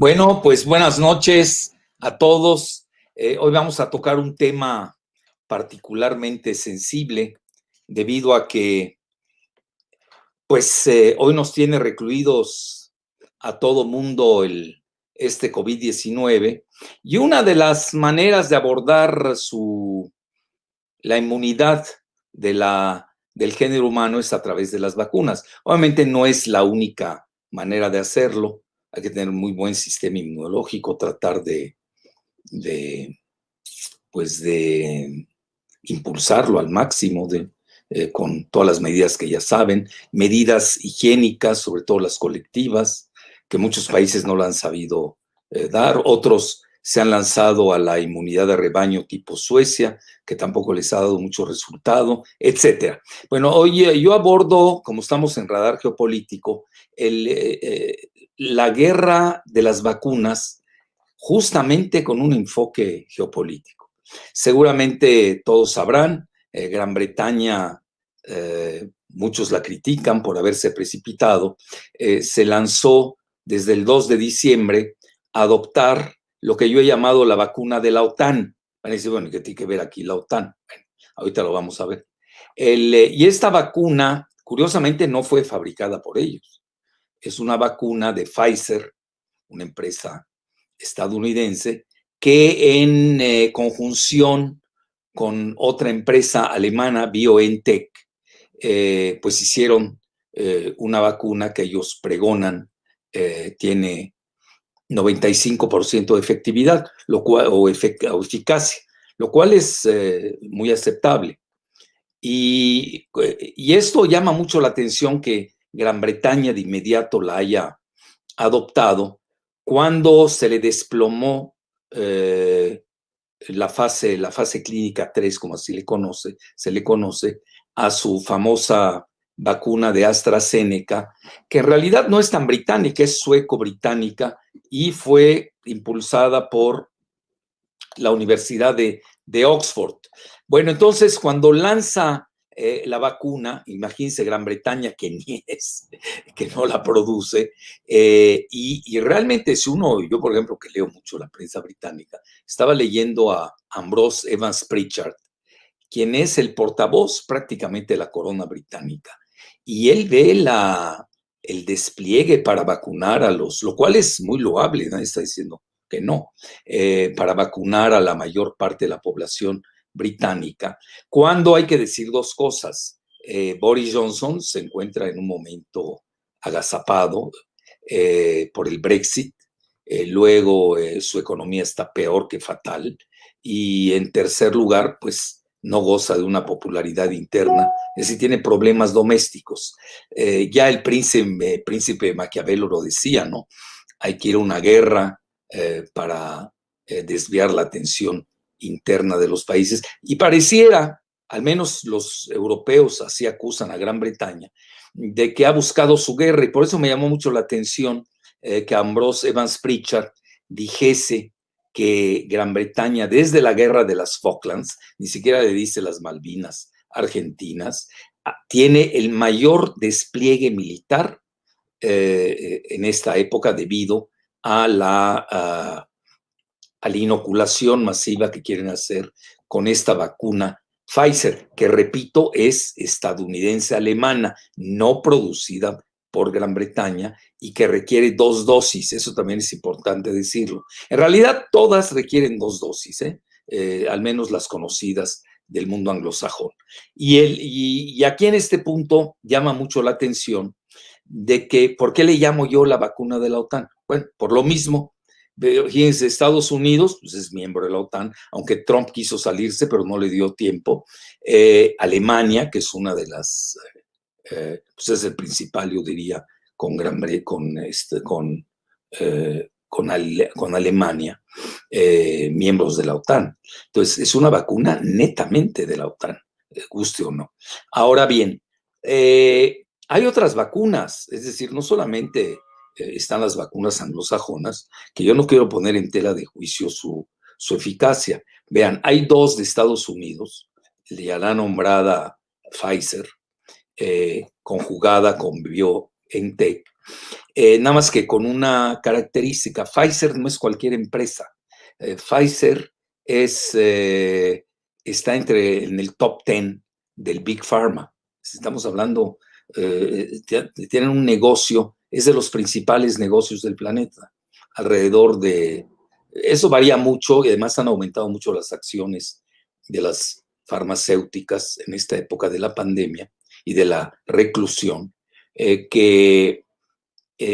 Bueno, pues buenas noches a todos. Hoy vamos a tocar un tema particularmente sensible debido a que, hoy nos tiene recluidos a todo mundo este COVID-19 y una de las maneras de abordar la inmunidad del género humano es a través de las vacunas. Obviamente no es la única manera de hacerlo. Hay que tener un muy buen sistema inmunológico, tratar de, de impulsarlo al máximo con todas las medidas que ya saben, medidas higiénicas, sobre todo las colectivas, que muchos países no lo han sabido dar, otros se han lanzado a la inmunidad de rebaño tipo Suecia, que tampoco les ha dado mucho resultado, etcétera. Bueno, hoy yo abordo, como estamos en radar geopolítico, la guerra de las vacunas justamente con un enfoque geopolítico. Seguramente todos sabrán, Gran Bretaña, muchos la critican por haberse precipitado, se lanzó desde el 2 de diciembre a adoptar lo que yo he llamado la vacuna de la OTAN. Van a decir, bueno, ¿qué tiene que ver aquí la OTAN? Bueno, ahorita lo vamos a ver. Y esta vacuna, curiosamente, no fue fabricada por ellos. Es una vacuna de Pfizer, una empresa estadounidense, que en conjunción con otra empresa alemana, BioNTech, pues hicieron una vacuna que ellos pregonan tiene 95% de efectividad o eficacia, lo cual es muy aceptable. Y esto llama mucho la atención que Gran Bretaña de inmediato la haya adoptado cuando se le desplomó la fase clínica 3, como así se le conoce, a su famosa vacuna de AstraZeneca, que en realidad no es tan británica, es sueco-británica y fue impulsada por la Universidad de Oxford. Bueno, entonces cuando lanza la vacuna, imagínense Gran Bretaña que ni es, que no la produce, y realmente si uno, yo por ejemplo que leo mucho la prensa británica, estaba leyendo a Ambrose Evans Pritchard, quien es el portavoz prácticamente de la corona británica, y él ve el despliegue para vacunar a lo cual es muy loable, nadie está diciendo que no, para vacunar a la mayor parte de la población británica, cuando hay que decir dos cosas. Boris Johnson se encuentra en un momento agazapado por el Brexit, luego su economía está peor que fatal, y en tercer lugar, pues no goza de una popularidad interna, es decir, tiene problemas domésticos. Ya el príncipe Maquiavelo lo decía, ¿no? Hay que ir a una guerra para desviar la atención interna de los países. Y pareciera, al menos los europeos así acusan a Gran Bretaña, de que ha buscado su guerra. Y por eso me llamó mucho la atención que Ambrose Evans Pritchard dijese que Gran Bretaña, desde la guerra de las Falklands, ni siquiera le dice las Malvinas argentinas, tiene el mayor despliegue militar en esta época debido a la inoculación masiva que quieren hacer con esta vacuna Pfizer, que repito, es estadounidense-alemana, no producida por Gran Bretaña y que requiere 2 dosis. Eso también es importante decirlo. En realidad, todas requieren 2 dosis, al menos las conocidas del mundo anglosajón. Y aquí en este punto llama mucho la atención de que, ¿por qué le llamo yo la vacuna de la OTAN? Bueno, por lo mismo. Fíjense, Estados Unidos pues es miembro de la OTAN, aunque Trump quiso salirse, pero no le dio tiempo. Alemania, que es una de las, pues es el principal, yo diría, con con Alemania, miembros de la OTAN. Entonces, es una vacuna netamente de la OTAN, guste o no. Ahora bien, hay otras vacunas, es decir, no solamente están las vacunas anglosajonas, que yo no quiero poner en tela de juicio su eficacia. Vean, hay 2 de Estados Unidos, ya la nombrada Pfizer, conjugada con BioNTech, Nada más que con una característica. Pfizer no es cualquier empresa. Pfizer está en el top 10 del Big Pharma. Estamos hablando, tienen un negocio, es de los principales negocios del planeta. Eso varía mucho y además han aumentado mucho las acciones de las farmacéuticas en esta época de la pandemia y de la reclusión, que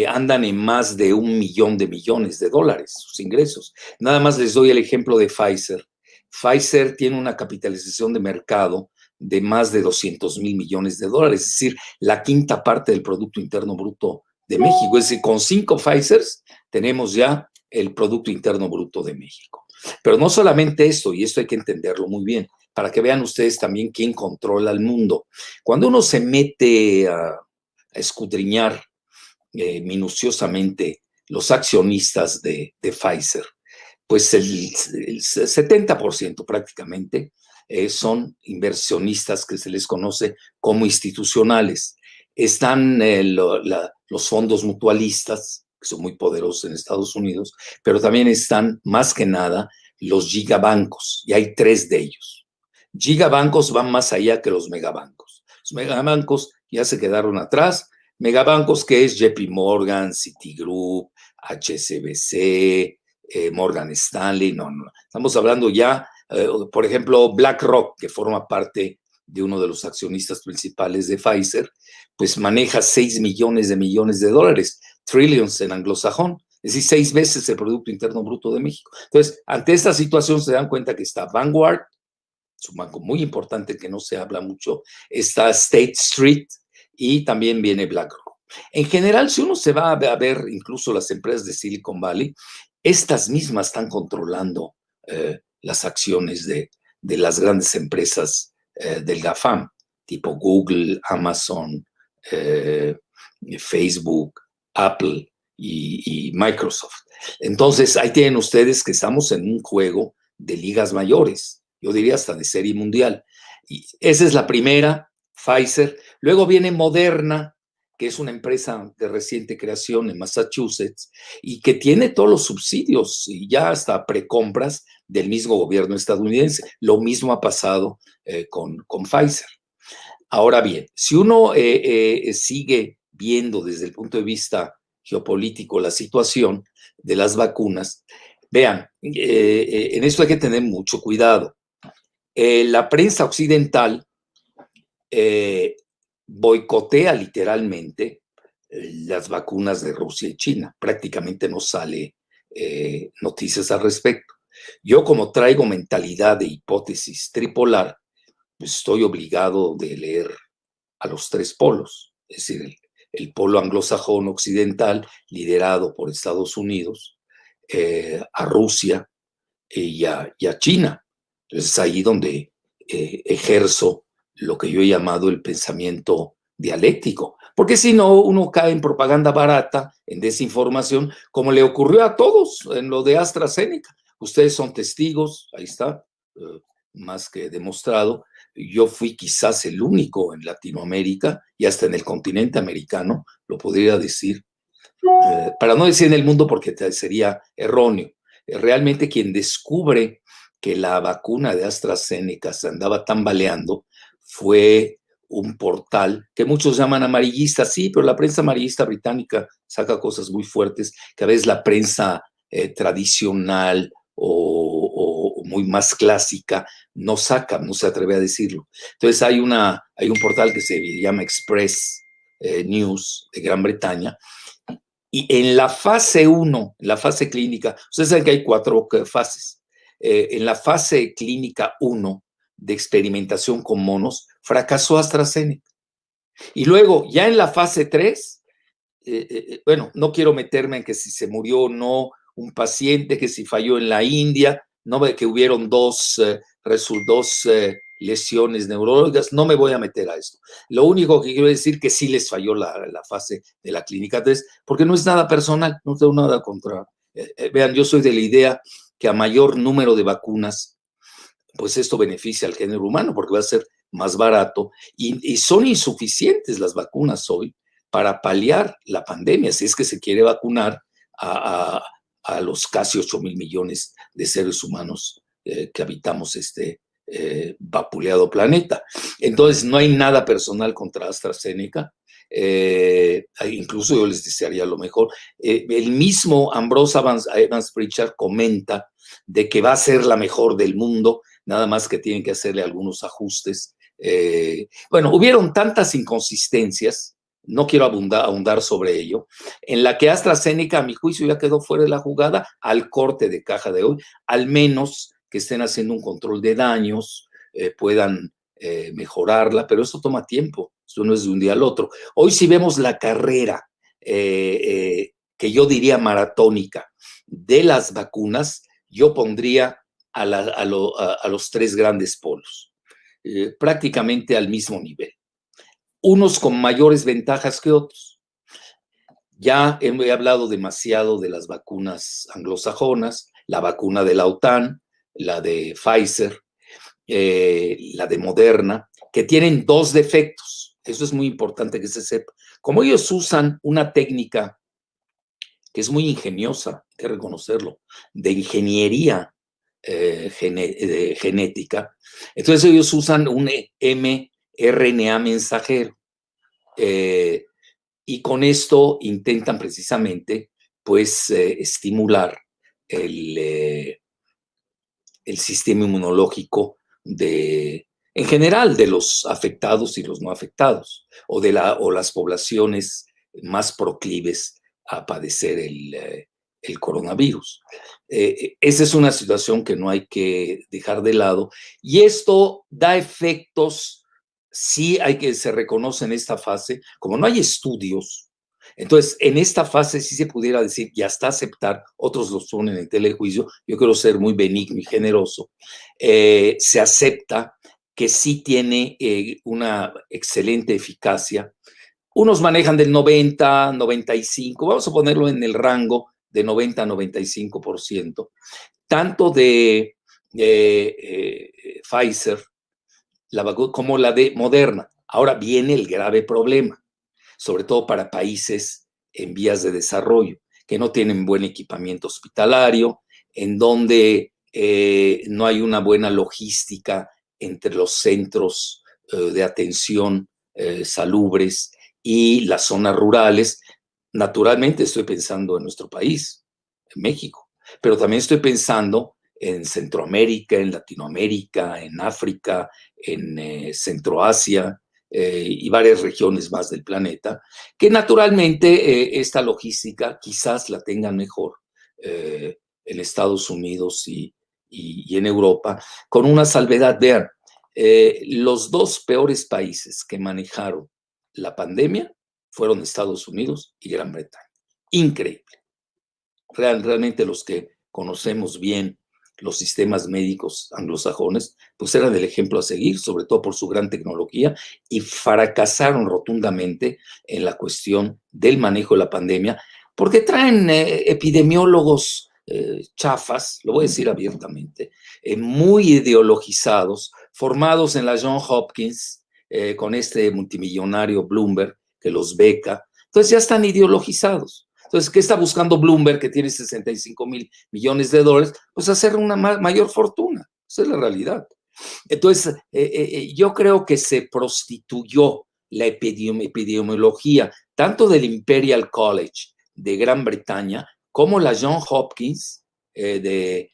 andan en más de $1 millón de millones de dólares sus ingresos. Nada más les doy el ejemplo de Pfizer. Pfizer tiene una capitalización de mercado de más de 200,000 millones de dólares, es decir, la quinta parte del Producto Interno Bruto de México. Es decir, con 5 Pfizers tenemos ya el Producto Interno Bruto de México. Pero no solamente esto, y esto hay que entenderlo muy bien, para que vean ustedes también quién controla el mundo. Cuando uno se mete a escudriñar minuciosamente los accionistas de Pfizer, pues el 70% prácticamente son inversionistas que se les conoce como institucionales. Están los fondos mutualistas, que son muy poderosos en Estados Unidos, pero también están más que nada los gigabancos, y hay 3 de ellos. Gigabancos van más allá que los megabancos. Los megabancos ya se quedaron atrás. Megabancos que es JP Morgan, Citigroup, HSBC, Morgan Stanley, no. Estamos hablando ya, por ejemplo, BlackRock, que forma parte de uno de los accionistas principales de Pfizer, pues maneja 6 millones de dólares, trillions en anglosajón, es decir, 6 veces el Producto Interno Bruto de México. Entonces, ante esta situación se dan cuenta que está Vanguard, es un banco muy importante que no se habla mucho, está State Street y también viene BlackRock. En general, si uno se va a ver incluso las empresas de Silicon Valley, estas mismas están controlando las acciones de las grandes empresas del GAFAM, tipo Google, Amazon, Facebook, Apple y Microsoft. Entonces, ahí tienen ustedes que estamos en un juego de ligas mayores, yo diría hasta de serie mundial. Y esa es la primera, Pfizer. Luego viene Moderna, que es una empresa de reciente creación en Massachusetts y que tiene todos los subsidios y ya hasta precompras del mismo gobierno estadounidense. Lo mismo ha pasado con Pfizer. Ahora bien, si uno sigue viendo desde el punto de vista geopolítico la situación de las vacunas, vean, en esto hay que tener mucho cuidado. La prensa occidental boicotea literalmente las vacunas de Rusia y China. Prácticamente no sale noticias al respecto. Yo, como traigo mentalidad de hipótesis tripolar, pues estoy obligado de leer a los 3 polos, es decir, el polo anglosajón occidental, liderado por Estados Unidos, a Rusia y a China. Entonces es ahí donde ejerzo lo que yo he llamado el pensamiento dialéctico, porque si no, uno cae en propaganda barata, en desinformación, como le ocurrió a todos en lo de AstraZeneca. Ustedes son testigos, ahí está, más que demostrado. Yo fui quizás el único en Latinoamérica y hasta en el continente americano, lo podría decir, para no decir en el mundo porque sería erróneo. Realmente quien descubre que la vacuna de AstraZeneca se andaba tambaleando fue un portal que muchos llaman amarillista, sí, pero la prensa amarillista británica saca cosas muy fuertes que a veces la prensa tradicional o muy más clásica no saca, no se atreve a decirlo. Entonces hay un portal que se llama Express News de Gran Bretaña, y en la fase 1, en la fase clínica, ustedes saben que hay 4 fases. En la fase clínica 1 de experimentación con monos, fracasó AstraZeneca. Y luego, ya en la fase 3, bueno, no quiero meterme en que si se murió o no un paciente, que si falló en la India, no, que hubieron dos lesiones neurológicas, no me voy a meter a esto. Lo único que quiero decir es que sí les falló la fase de la clínica 3, porque no es nada personal, no tengo nada contra. Vean, yo soy de la idea que a mayor número de vacunas, pues esto beneficia al género humano, porque va a ser más barato, y son insuficientes las vacunas hoy para paliar la pandemia, si es que se quiere vacunar a los casi 8.000 millones de seres humanos que habitamos este vapuleado planeta. Entonces, no hay nada personal contra AstraZeneca. Incluso yo les desearía lo mejor. El mismo Ambrose Evans Pritchard comenta de que va a ser la mejor del mundo, nada más que tienen que hacerle algunos ajustes. Bueno, hubieron tantas inconsistencias, no quiero ahondar sobre ello, en la que AstraZeneca, a mi juicio, ya quedó fuera de la jugada al corte de caja de hoy, al menos que estén haciendo un control de daños, puedan mejorarla, pero esto toma tiempo, esto no es de un día al otro. Hoy si vemos la carrera, que yo diría maratónica, de las vacunas, yo pondría a los tres grandes polos, prácticamente al mismo nivel, unos con mayores ventajas que otros. Ya he hablado demasiado de las vacunas anglosajonas, la vacuna de la OTAN, la de Pfizer, la de Moderna, que tienen dos defectos. Eso es muy importante que se sepa. Como ellos usan una técnica que es muy ingeniosa, hay que reconocerlo, de ingeniería genética, entonces ellos usan un mRNA mensajero. Y con esto intentan precisamente, pues, estimular el sistema inmunológico en general, de los afectados y los no afectados, o las poblaciones más proclives a padecer el coronavirus. Esa es una situación que no hay que dejar de lado, y esto da efectos. Sí hay que se reconoce en esta fase, como no hay estudios, entonces en esta fase sí se pudiera decir y hasta aceptar, otros los ponen en tela de juicio, yo quiero ser muy benigno y generoso, se acepta que sí tiene una excelente eficacia. Unos manejan del 90, 95, vamos a ponerlo en el rango de 90 a 95%, tanto de Pfizer como la de Moderna. Ahora viene el grave problema, sobre todo para países en vías de desarrollo, que no tienen buen equipamiento hospitalario, en donde no hay una buena logística entre los centros de atención salubres y las zonas rurales. Naturalmente estoy pensando en nuestro país, en México, pero también estoy pensando en Centroamérica, en Latinoamérica, en África, en Centroasia y varias regiones más del planeta, que naturalmente esta logística quizás la tengan mejor en Estados Unidos y en Europa, con una salvedad. Vean, los dos peores países que manejaron la pandemia fueron Estados Unidos y Gran Bretaña. Increíble. Realmente los que conocemos bien los sistemas médicos anglosajones, pues eran el ejemplo a seguir, sobre todo por su gran tecnología, y fracasaron rotundamente en la cuestión del manejo de la pandemia, porque traen epidemiólogos chafas, lo voy a decir abiertamente, muy ideologizados, formados en la Johns Hopkins, con este multimillonario Bloomberg que los beca. Entonces ya están ideologizados. Entonces, ¿qué está buscando Bloomberg, que tiene 65.000 millones de dólares? Pues hacer una mayor fortuna. Esa es la realidad. Entonces, yo creo que se prostituyó la epidemiología, tanto del Imperial College de Gran Bretaña como la Johns Hopkins del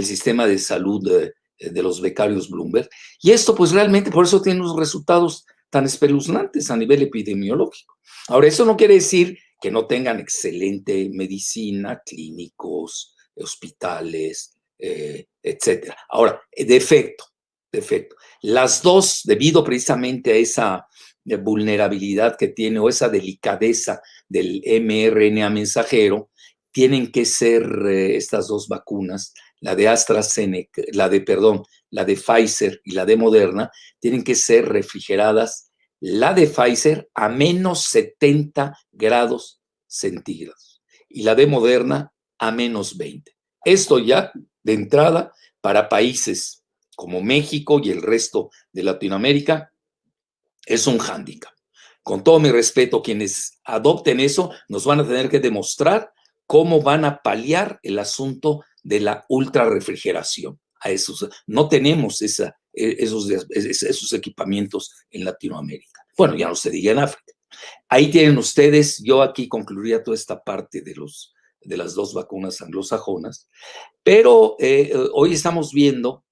sistema de salud de los becarios Bloomberg. Y esto, pues realmente, por eso tiene unos resultados tan espeluznantes a nivel epidemiológico. Ahora, eso no quiere decir que no tengan excelente medicina, clínicos, hospitales, etcétera. Ahora, defecto. Las dos, debido precisamente a esa vulnerabilidad que tiene o esa delicadeza del mRNA mensajero, tienen que ser estas dos vacunas, la de AstraZeneca, la de Pfizer y la de Moderna, tienen que ser refrigeradas, la de Pfizer a menos 70 grados centígrados y la de Moderna a menos 20. Esto ya de entrada para países como México y el resto de Latinoamérica es un hándicap. con todo mi respeto, quienes adopten eso nos van a tener que demostrar cómo van a paliar el asunto de la ultrarrefrigeración. No tenemos esos equipamientos en Latinoamérica. Bueno, ya no se diga en África. Ahí tienen ustedes, yo aquí concluiría toda esta parte de las dos vacunas anglosajonas, pero hoy estamos viendo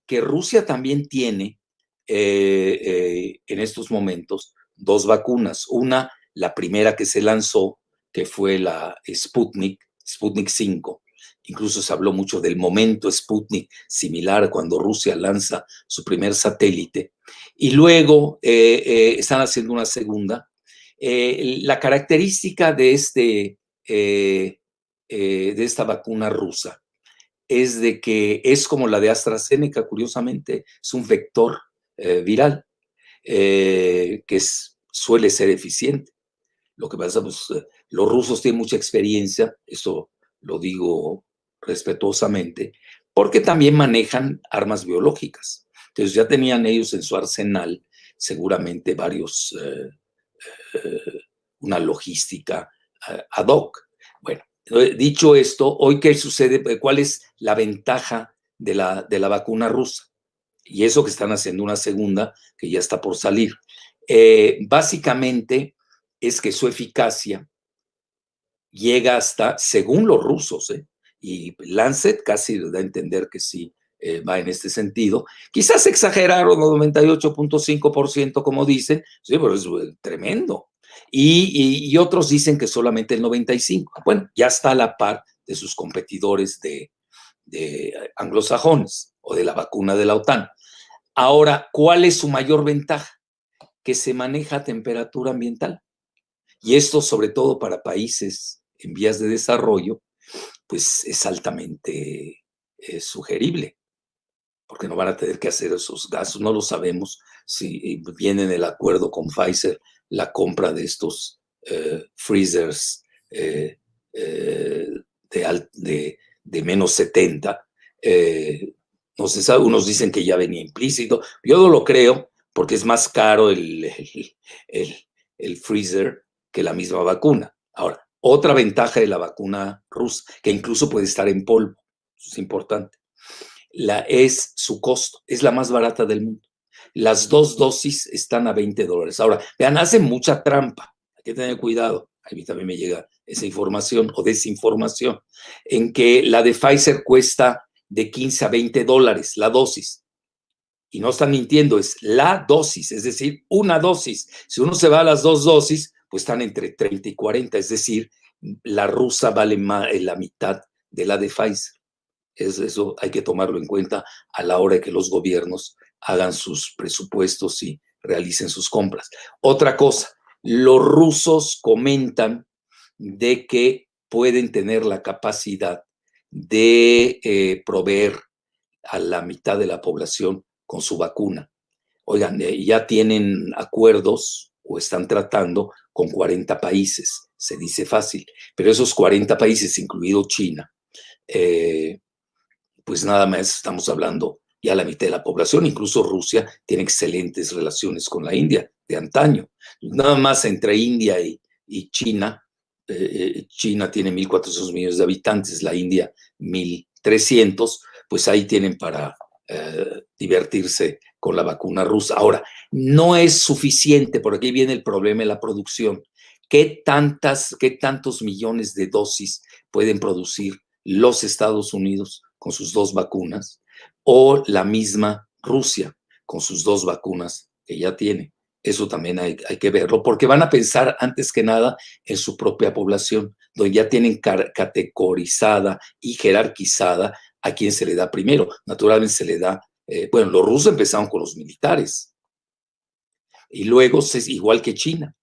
que Rusia también tiene en estos momentos dos vacunas. Una, la primera que se lanzó, que fue la Sputnik 5. Incluso se habló mucho del momento Sputnik, similar a cuando Rusia lanza su primer satélite. Y luego están haciendo una segunda. La característica de esta vacuna rusa es de que es como la de AstraZeneca, curiosamente, es un vector viral que suele ser eficiente. Lo que pasa, pues, los rusos tienen mucha experiencia, esto lo digo respetuosamente, porque también manejan armas biológicas. Entonces ya tenían ellos en su arsenal seguramente una logística ad hoc. Bueno, dicho esto, hoy qué sucede, ¿cuál es la ventaja de la vacuna rusa? Y eso que están haciendo una segunda que ya está por salir. Básicamente es que su eficacia llega hasta, según los rusos, y Lancet casi da a entender que sí va en este sentido. Quizás exageraron, 98.5%, como dicen, sí, pero es tremendo. Y otros dicen que solamente el 95%. Bueno, ya está a la par de sus competidores de anglosajones o de la vacuna de la OTAN. Ahora, ¿cuál es su mayor ventaja? Que se maneja a temperatura ambiental. Y esto, sobre todo para países en vías de desarrollo, pues es altamente sugerible, porque no van a tener que hacer esos gastos. No lo sabemos si viene en el acuerdo con Pfizer la compra de estos freezers de menos 70. No se sabe, unos dicen que ya venía implícito. Yo no lo creo, porque es más caro el freezer que la misma vacuna. Ahora, otra ventaja de la vacuna rusa, que incluso puede estar en polvo, eso es importante, es su costo, es la más barata del mundo. Las 2 dosis están a $20. Ahora, vean, hacen mucha trampa, hay que tener cuidado. A mí también me llega esa información o desinformación, en que la de Pfizer cuesta de $15 a $20 la dosis. Y no están mintiendo, es la dosis, es decir, una dosis. Si uno se va a las 2 dosis, pues están entre 30 y 40, es decir, la rusa vale más, la mitad de la de Pfizer. Eso hay que tomarlo en cuenta a la hora de que los gobiernos hagan sus presupuestos y realicen sus compras. Otra cosa, los rusos comentan de que pueden tener la capacidad de proveer a la mitad de la población con su vacuna. Oigan, ya tienen acuerdos o están tratando con 40 países, se dice fácil, pero esos 40 países, incluido China, pues nada más estamos hablando ya la mitad de la población. Incluso Rusia tiene excelentes relaciones con la India de antaño. Nada más entre India y China, China tiene 1.400 millones de habitantes, la India 1.300, pues ahí tienen para divertirse con la vacuna rusa. Ahora, no es suficiente, por aquí viene el problema de la producción. ¿Qué tantos millones de dosis pueden producir los Estados Unidos con sus 2 vacunas o la misma Rusia con sus 2 vacunas que ya tiene? Eso también hay que verlo, porque van a pensar antes que nada en su propia población, donde ya tienen categorizada y jerarquizada a quién se le da primero. Naturalmente se le da, bueno, los rusos empezaron con los militares y luego, igual que China,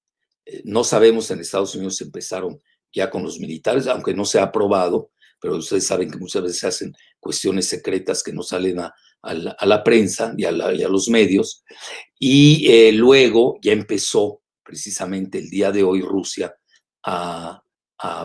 no sabemos, en Estados Unidos empezaron ya con los militares, aunque no se ha aprobado, pero ustedes saben que muchas veces se hacen cuestiones secretas que no salen a la prensa y a los medios. Y luego ya empezó precisamente el día de hoy Rusia a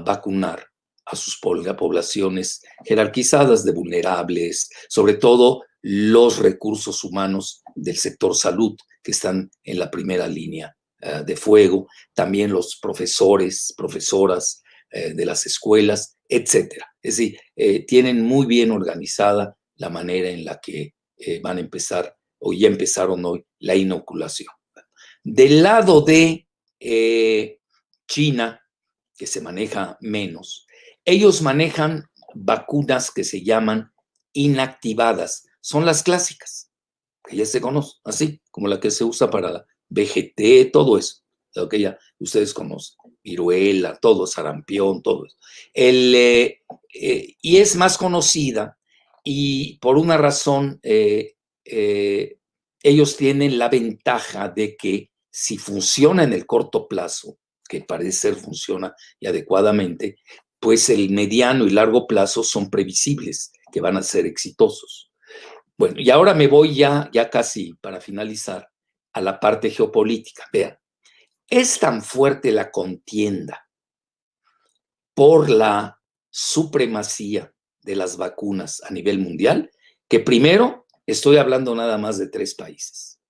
vacunar a sus poblaciones jerarquizadas de vulnerables, sobre todo los recursos humanos del sector salud, que están en la primera línea de fuego, también los profesores, profesoras de las escuelas, etcétera. Es decir, tienen muy bien organizada la manera en la que van a empezar, o ya empezaron hoy, la inoculación. Del lado de China, que se maneja menos, ellos manejan vacunas que se llaman inactivadas. Son las clásicas, que ya se conocen, así como la que se usa para la VGT, todo eso, lo que ya ustedes conocen, viruela, todo, sarampión, todo eso. Y es más conocida y por una razón, ellos tienen la ventaja de que si funciona en el corto plazo, que parece ser funciona y adecuadamente, pues el mediano y largo plazo son previsibles, que van a ser exitosos. Bueno, y ahora me voy ya casi para finalizar a la parte geopolítica. Vean, es tan fuerte la contienda por la supremacía de las vacunas a nivel mundial que primero estoy hablando nada más de 3 países.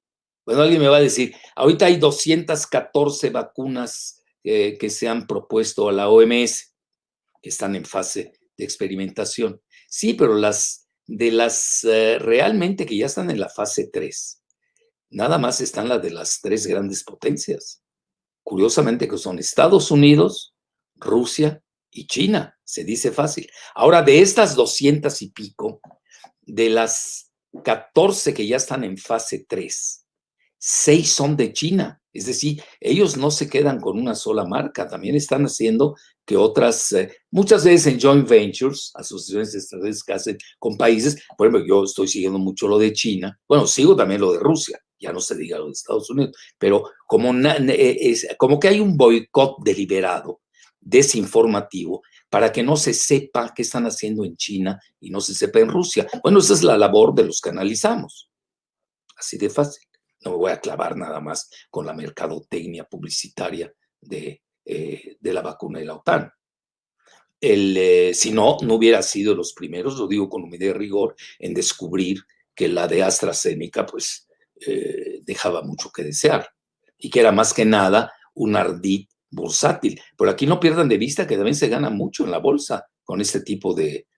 Bueno, alguien me va a decir, ahorita hay 214 vacunas que se han propuesto a la OMS, que están en fase de experimentación. Sí, pero las realmente que ya están en la fase 3, nada más están las de las 3 grandes potencias. Curiosamente que son Estados Unidos, Rusia y China, se dice fácil. Ahora, de estas 200 y pico, de las 14 que ya están en fase 3, 6 son de China. Es decir, ellos no se quedan con una sola marca, también están haciendo que otras, muchas veces en joint ventures, asociaciones estratégicas que hacen con países, por ejemplo, yo estoy siguiendo mucho lo de China, bueno, sigo también lo de Rusia, ya no se diga lo de Estados Unidos, pero como que hay un boicot deliberado, desinformativo, para que no se sepa qué están haciendo en China y no se sepa en Rusia. Bueno, esa es la labor de los que analizamos, así de fácil. No me voy a clavar nada más con la mercadotecnia publicitaria de la vacuna de la OTAN. Si no, no hubiera sido los primeros, lo digo con humildad y rigor, en descubrir que la de AstraZeneca pues dejaba mucho que desear y que era más que nada un ardid bursátil. Pero aquí no pierdan de vista que también se gana mucho en la bolsa con este tipo de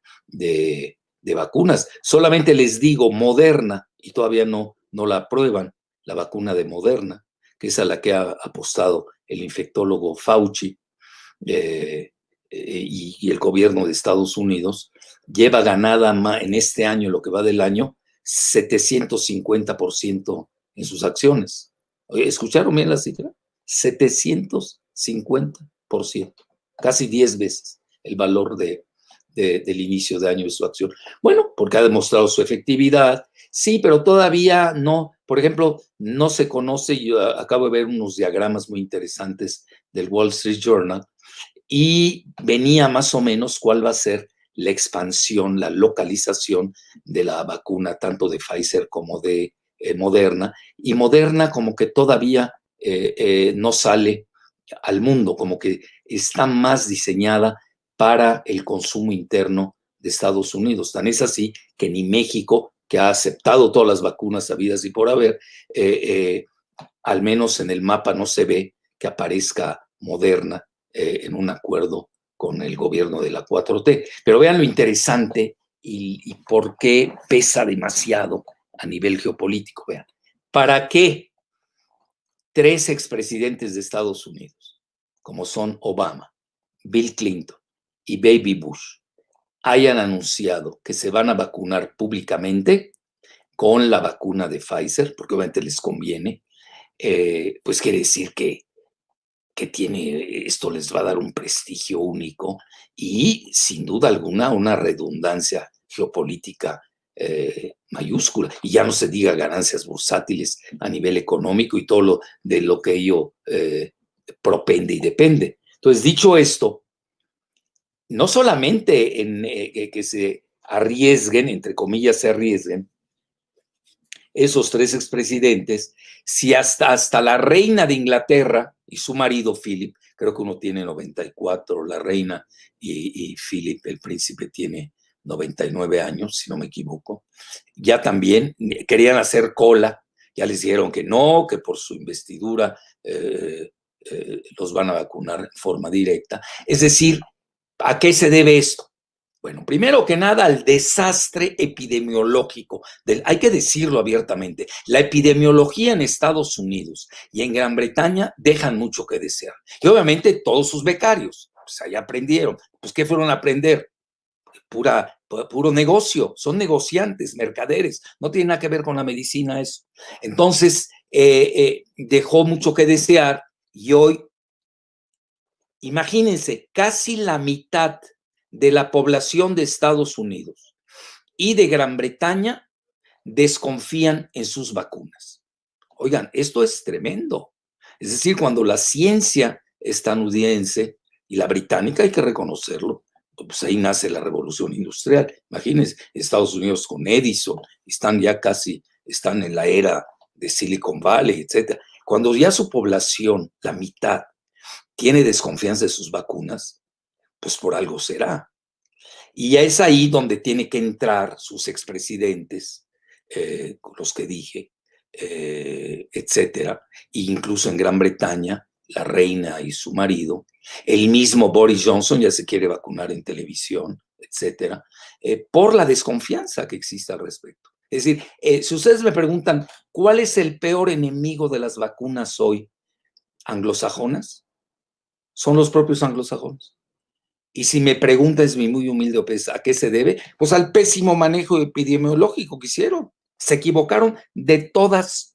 vacunas. Solamente les digo Moderna, y todavía no la aprueban, la vacuna de Moderna, que es a la que ha apostado el infectólogo Fauci, y el gobierno de Estados Unidos, lleva ganada en este año, lo que va del año, 750% en sus acciones. Oye, ¿escucharon bien la cifra? 750%, casi 10 veces el valor del inicio de año de su acción. Bueno, porque ha demostrado su efectividad, sí, pero todavía no. Por ejemplo, no se conoce, yo acabo de ver unos diagramas muy interesantes del Wall Street Journal, y venía más o menos cuál va a ser la expansión, la localización de la vacuna, tanto de Pfizer como de Moderna, y Moderna como que todavía no sale al mundo, como que está más diseñada para el consumo interno de Estados Unidos. Tan es así que ni México, que ha aceptado todas las vacunas habidas y por haber, al menos en el mapa no se ve que aparezca Moderna en un acuerdo con el gobierno de la 4T. Pero vean lo interesante y por qué pesa demasiado a nivel geopolítico. Vean, ¿para qué 3 expresidentes de Estados Unidos, como son Obama, Bill Clinton y Baby Bush, hayan anunciado que se van a vacunar públicamente con la vacuna de Pfizer, porque obviamente les conviene, pues quiere decir que esto les va a dar un prestigio único y sin duda alguna una redundancia geopolítica mayúscula. Y ya no se diga ganancias bursátiles a nivel económico y todo de lo que ello propende y depende. Entonces, dicho esto, no solamente en que se arriesguen, entre comillas, se arriesguen, esos 3 expresidentes, si hasta la reina de Inglaterra y su marido Philip, creo que uno tiene 94, la reina, y Philip, el príncipe, tiene 99 años, si no me equivoco, ya también querían hacer cola, ya les dijeron que no, que por su investidura los van a vacunar en forma directa. Es decir, ¿a qué se debe esto? Bueno, primero que nada, al desastre epidemiológico. Hay que decirlo abiertamente. La epidemiología en Estados Unidos y en Gran Bretaña dejan mucho que desear. Y obviamente todos sus becarios, pues ahí aprendieron. Pues, ¿qué fueron a aprender? Puro negocio. Son negociantes, mercaderes. No tiene nada que ver con la medicina eso. Entonces, dejó mucho que desear y hoy, imagínense, casi la mitad de la población de Estados Unidos y de Gran Bretaña desconfían en sus vacunas. Oigan, esto es tremendo. Es decir, cuando la ciencia estadounidense y la británica, hay que reconocerlo, pues ahí nace la revolución industrial. Imagínense, Estados Unidos con Edison, están en la era de Silicon Valley, etcétera. Cuando ya su población, la mitad, tiene desconfianza de sus vacunas, pues por algo será. Y es ahí donde tiene que entrar sus expresidentes, los que dije, etcétera, e incluso en Gran Bretaña, la reina y su marido, el mismo Boris Johnson ya se quiere vacunar en televisión, etcétera, por la desconfianza que existe al respecto. Es decir, si ustedes me preguntan, ¿cuál es el peor enemigo de las vacunas hoy anglosajonas? Son los propios anglosajones. Y si me preguntas, mi muy humilde opinión, ¿a qué se debe? Pues al pésimo manejo epidemiológico que hicieron. Se equivocaron de todas.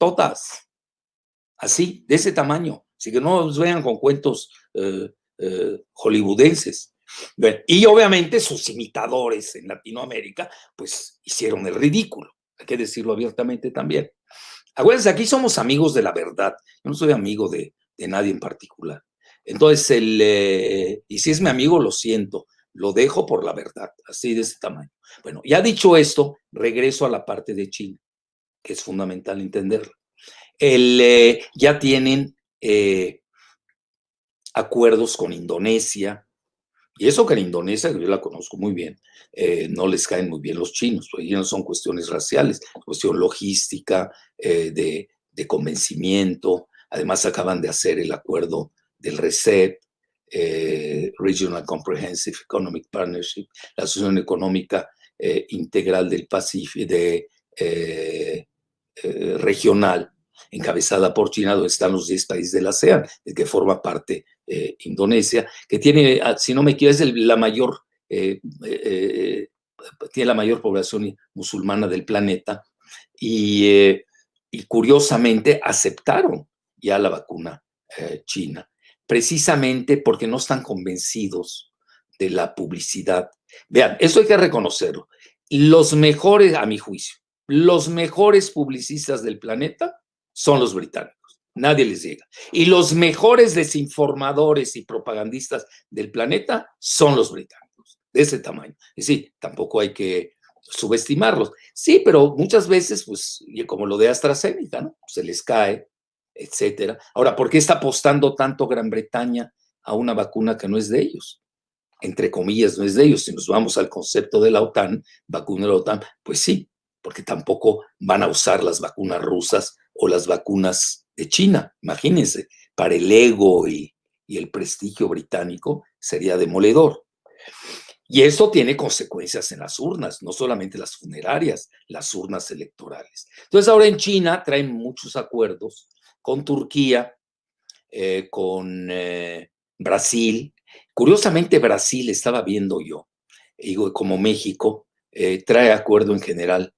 Así, de ese tamaño. Así que no nos vean con cuentos hollywoodenses. Bueno, y obviamente sus imitadores en Latinoamérica, pues hicieron el ridículo. Hay que decirlo abiertamente también. Acuérdense, aquí somos amigos de la verdad. Yo no soy amigo de nadie en particular. Entonces, y si es mi amigo, lo siento, lo dejo por la verdad, así de ese tamaño. Bueno, ya dicho esto, regreso a la parte de China, que es fundamental entenderla. Ya tienen acuerdos con Indonesia, y eso que en Indonesia, que yo la conozco muy bien, no les caen muy bien los chinos, porque no son cuestiones raciales, cuestión logística, de convencimiento. Además, acaban de hacer el acuerdo del RCEP, Regional Comprehensive Economic Partnership, la Asociación Económica Integral del Pacífico, regional, encabezada por China, donde están los 10 países de la ASEAN, de que forma parte Indonesia, que tiene, si no me equivoco, es la mayor, tiene la mayor población musulmana del planeta, y curiosamente aceptaron ya la vacuna china, precisamente porque no están convencidos de la publicidad. Vean, eso hay que reconocerlo. Los mejores, a mi juicio, los mejores publicistas del planeta son los británicos. Nadie les llega. Y los mejores desinformadores y propagandistas del planeta son los británicos, de ese tamaño. Y sí, tampoco hay que subestimarlos. Sí, pero muchas veces, pues, como lo de AstraZeneca, ¿no? Se les cae, etcétera. Ahora, ¿por qué está apostando tanto Gran Bretaña a una vacuna que no es de ellos? Entre comillas, no es de ellos. Si nos vamos al concepto de la OTAN, vacuna de la OTAN, pues sí, porque tampoco van a usar las vacunas rusas o las vacunas de China. Imagínense, para el ego y el prestigio británico sería demoledor. Y eso tiene consecuencias en las urnas, no solamente las funerarias, las urnas electorales. Entonces ahora en China traen muchos acuerdos con Turquía, con Brasil. Curiosamente Brasil, estaba viendo yo, digo, como México, trae acuerdo en general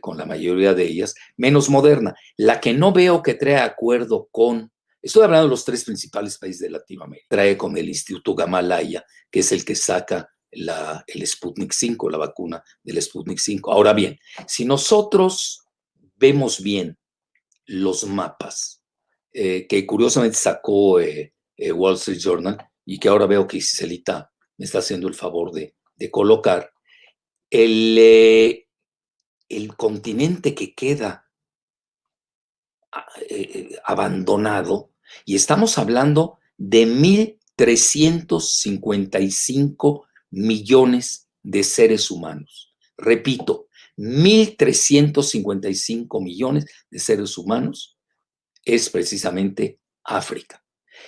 con la mayoría de ellas, menos Moderna. La que no veo que trae acuerdo con, estoy hablando de los 3 principales países de Latinoamérica, trae con el Instituto Gamalaya, que es el que saca el Sputnik 5, la vacuna del Sputnik 5. Ahora bien, si nosotros vemos bien los mapas, que curiosamente sacó Wall Street Journal y que ahora veo que Ciselita me está haciendo el favor de colocar, el continente que queda abandonado, y estamos hablando de 1.355 millones de seres humanos. Repito, 1.355 millones de seres humanos es precisamente África.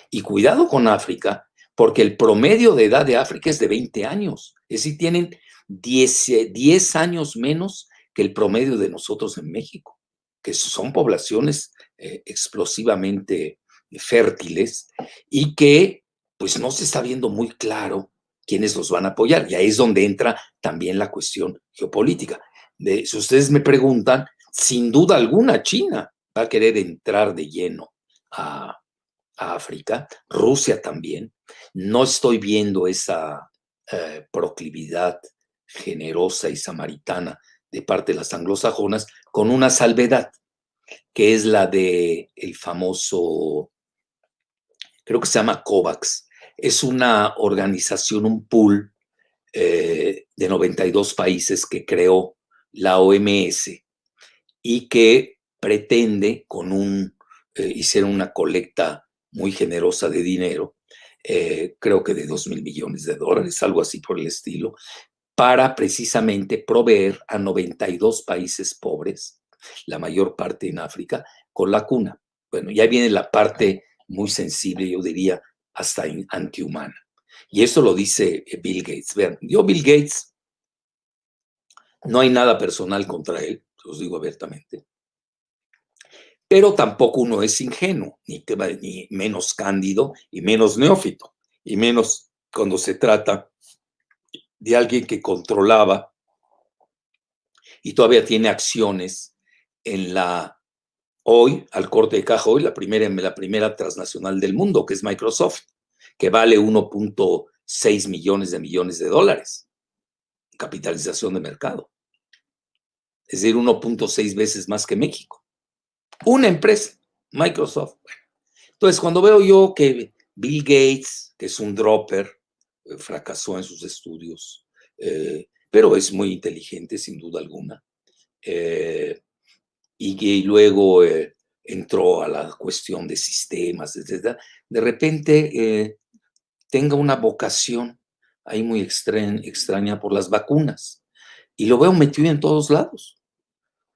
Y cuidado con África, porque el promedio de edad de África es de 20 años. Es decir, tienen 10 años menos que el promedio de nosotros en México, que son poblaciones explosivamente fértiles y que pues no se está viendo muy claro quiénes los van a apoyar. Y ahí es donde entra también la cuestión geopolítica. Si ustedes me preguntan, sin duda alguna China va a querer entrar de lleno a África, Rusia también. No estoy viendo esa proclividad generosa y samaritana de parte de las anglosajonas, con una salvedad, que es la de el famoso, creo que se llama COVAX. Es una organización, un pool de 92 países que creó la OMS y que pretende hicieron una colecta muy generosa de dinero, creo que de $2,000 millones, algo así por el estilo, para precisamente proveer a 92 países pobres, la mayor parte en África, con la cuna. Bueno, ya viene la parte muy sensible, yo diría, hasta antihumana. Y eso lo dice Bill Gates. Vean, Bill Gates, no hay nada personal contra él, os digo abiertamente, pero tampoco uno es ingenuo, ni menos cándido, y menos neófito, y menos cuando se trata de alguien que controlaba y todavía tiene acciones en hoy, al corte de caja hoy, la primera transnacional del mundo, que es Microsoft, que vale 1.6 millones de dólares, capitalización de mercado. Es decir, 1.6 veces más que México. Una empresa, Microsoft. Entonces, cuando veo yo que Bill Gates, que es un dropper, fracasó en sus estudios, pero es muy inteligente, sin duda alguna, y luego entró a la cuestión de sistemas, etc., de repente tenga una vocación ahí muy extraña por las vacunas. Y lo veo metido en todos lados.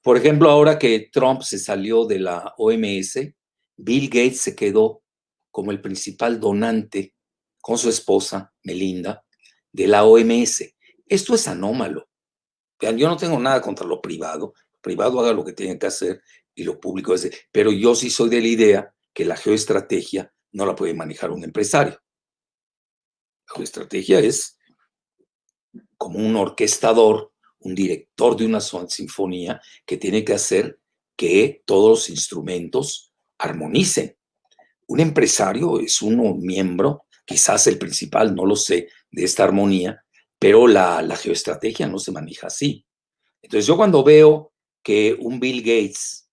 Por ejemplo, ahora que Trump se salió de la OMS, Bill Gates se quedó como el principal donante con su esposa, Melinda, de la OMS. Esto es anómalo. Vean, yo no tengo nada contra lo privado. Lo privado haga lo que tiene que hacer y lo público es pero yo sí soy de la idea que la geoestrategia no la puede manejar un empresario. La geoestrategia es como un orquestador, un director de una sinfonía que tiene que hacer que todos los instrumentos armonicen. Un empresario es uno miembro, quizás el principal, no lo sé, de esta armonía, pero la geoestrategia no se maneja así. Entonces yo cuando veo que un Bill Gates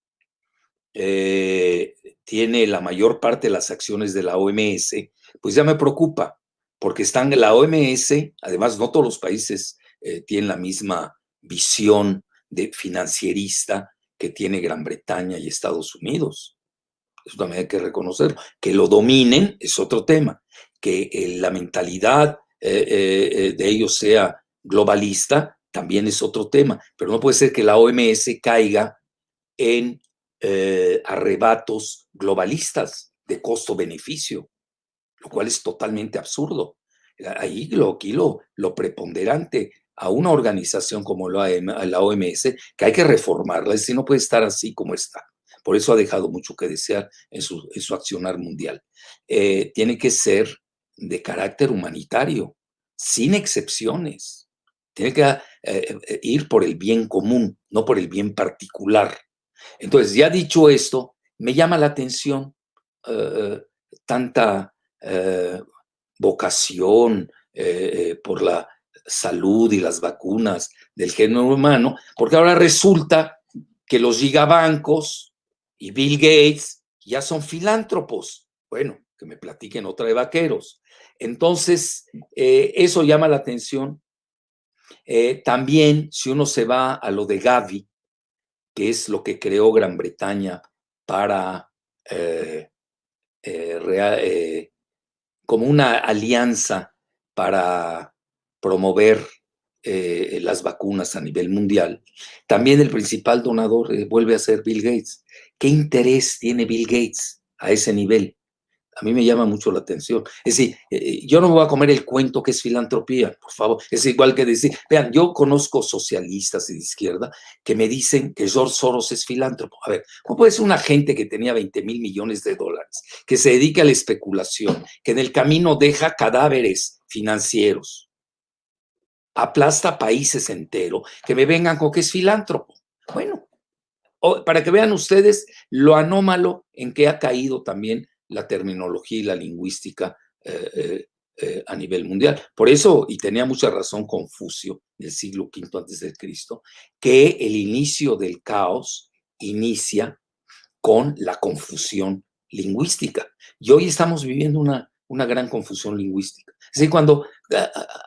tiene la mayor parte de las acciones de la OMS, pues ya me preocupa, porque están en la OMS, además no todos los países tienen la misma visión de financierista que tiene Gran Bretaña y Estados Unidos. Eso también hay que reconocerlo. Que lo dominen es otro tema. Que la mentalidad de ellos sea globalista también es otro tema. Pero no puede ser que la OMS caiga en arrebatos globalistas de costo-beneficio, lo cual es totalmente absurdo. Aquí lo preponderante a una organización como la OMS, que hay que reformarla, es decir, no puede estar así como está. Por eso ha dejado mucho que desear en su accionar mundial. Tiene que ser de carácter humanitario, sin excepciones. Tiene que ir por el bien común, no por el bien particular. Entonces, ya dicho esto, me llama la atención tanta vocación por la salud y las vacunas del género humano, porque ahora resulta que los gigabancos y Bill Gates ya son filántropos. Bueno, que me platiquen otra de vaqueros. Entonces, eso llama la atención. También, si uno se va a lo de Gavi, que es lo que creó Gran Bretaña para como una alianza para promover las vacunas a nivel mundial, también el principal donador vuelve a ser Bill Gates. ¿Qué interés tiene Bill Gates a ese nivel? A mí me llama mucho la atención. Es decir, yo no me voy a comer el cuento que es filantropía, por favor. Es igual que decir, vean, yo conozco socialistas de izquierda que me dicen que George Soros es filántropo. A ver, ¿cómo puede ser una gente que tenía 20,000 millones de dólares, que se dedica a la especulación, que en el camino deja cadáveres financieros, aplasta países enteros, que me vengan con que es filántropo? Bueno, para que vean ustedes lo anómalo en que ha caído también la terminología y la lingüística a nivel mundial. Por eso, y tenía mucha razón Confucio, del siglo V antes de Cristo, que el inicio del caos inicia con la confusión lingüística. Y hoy estamos viviendo una gran confusión lingüística. Es decir, cuando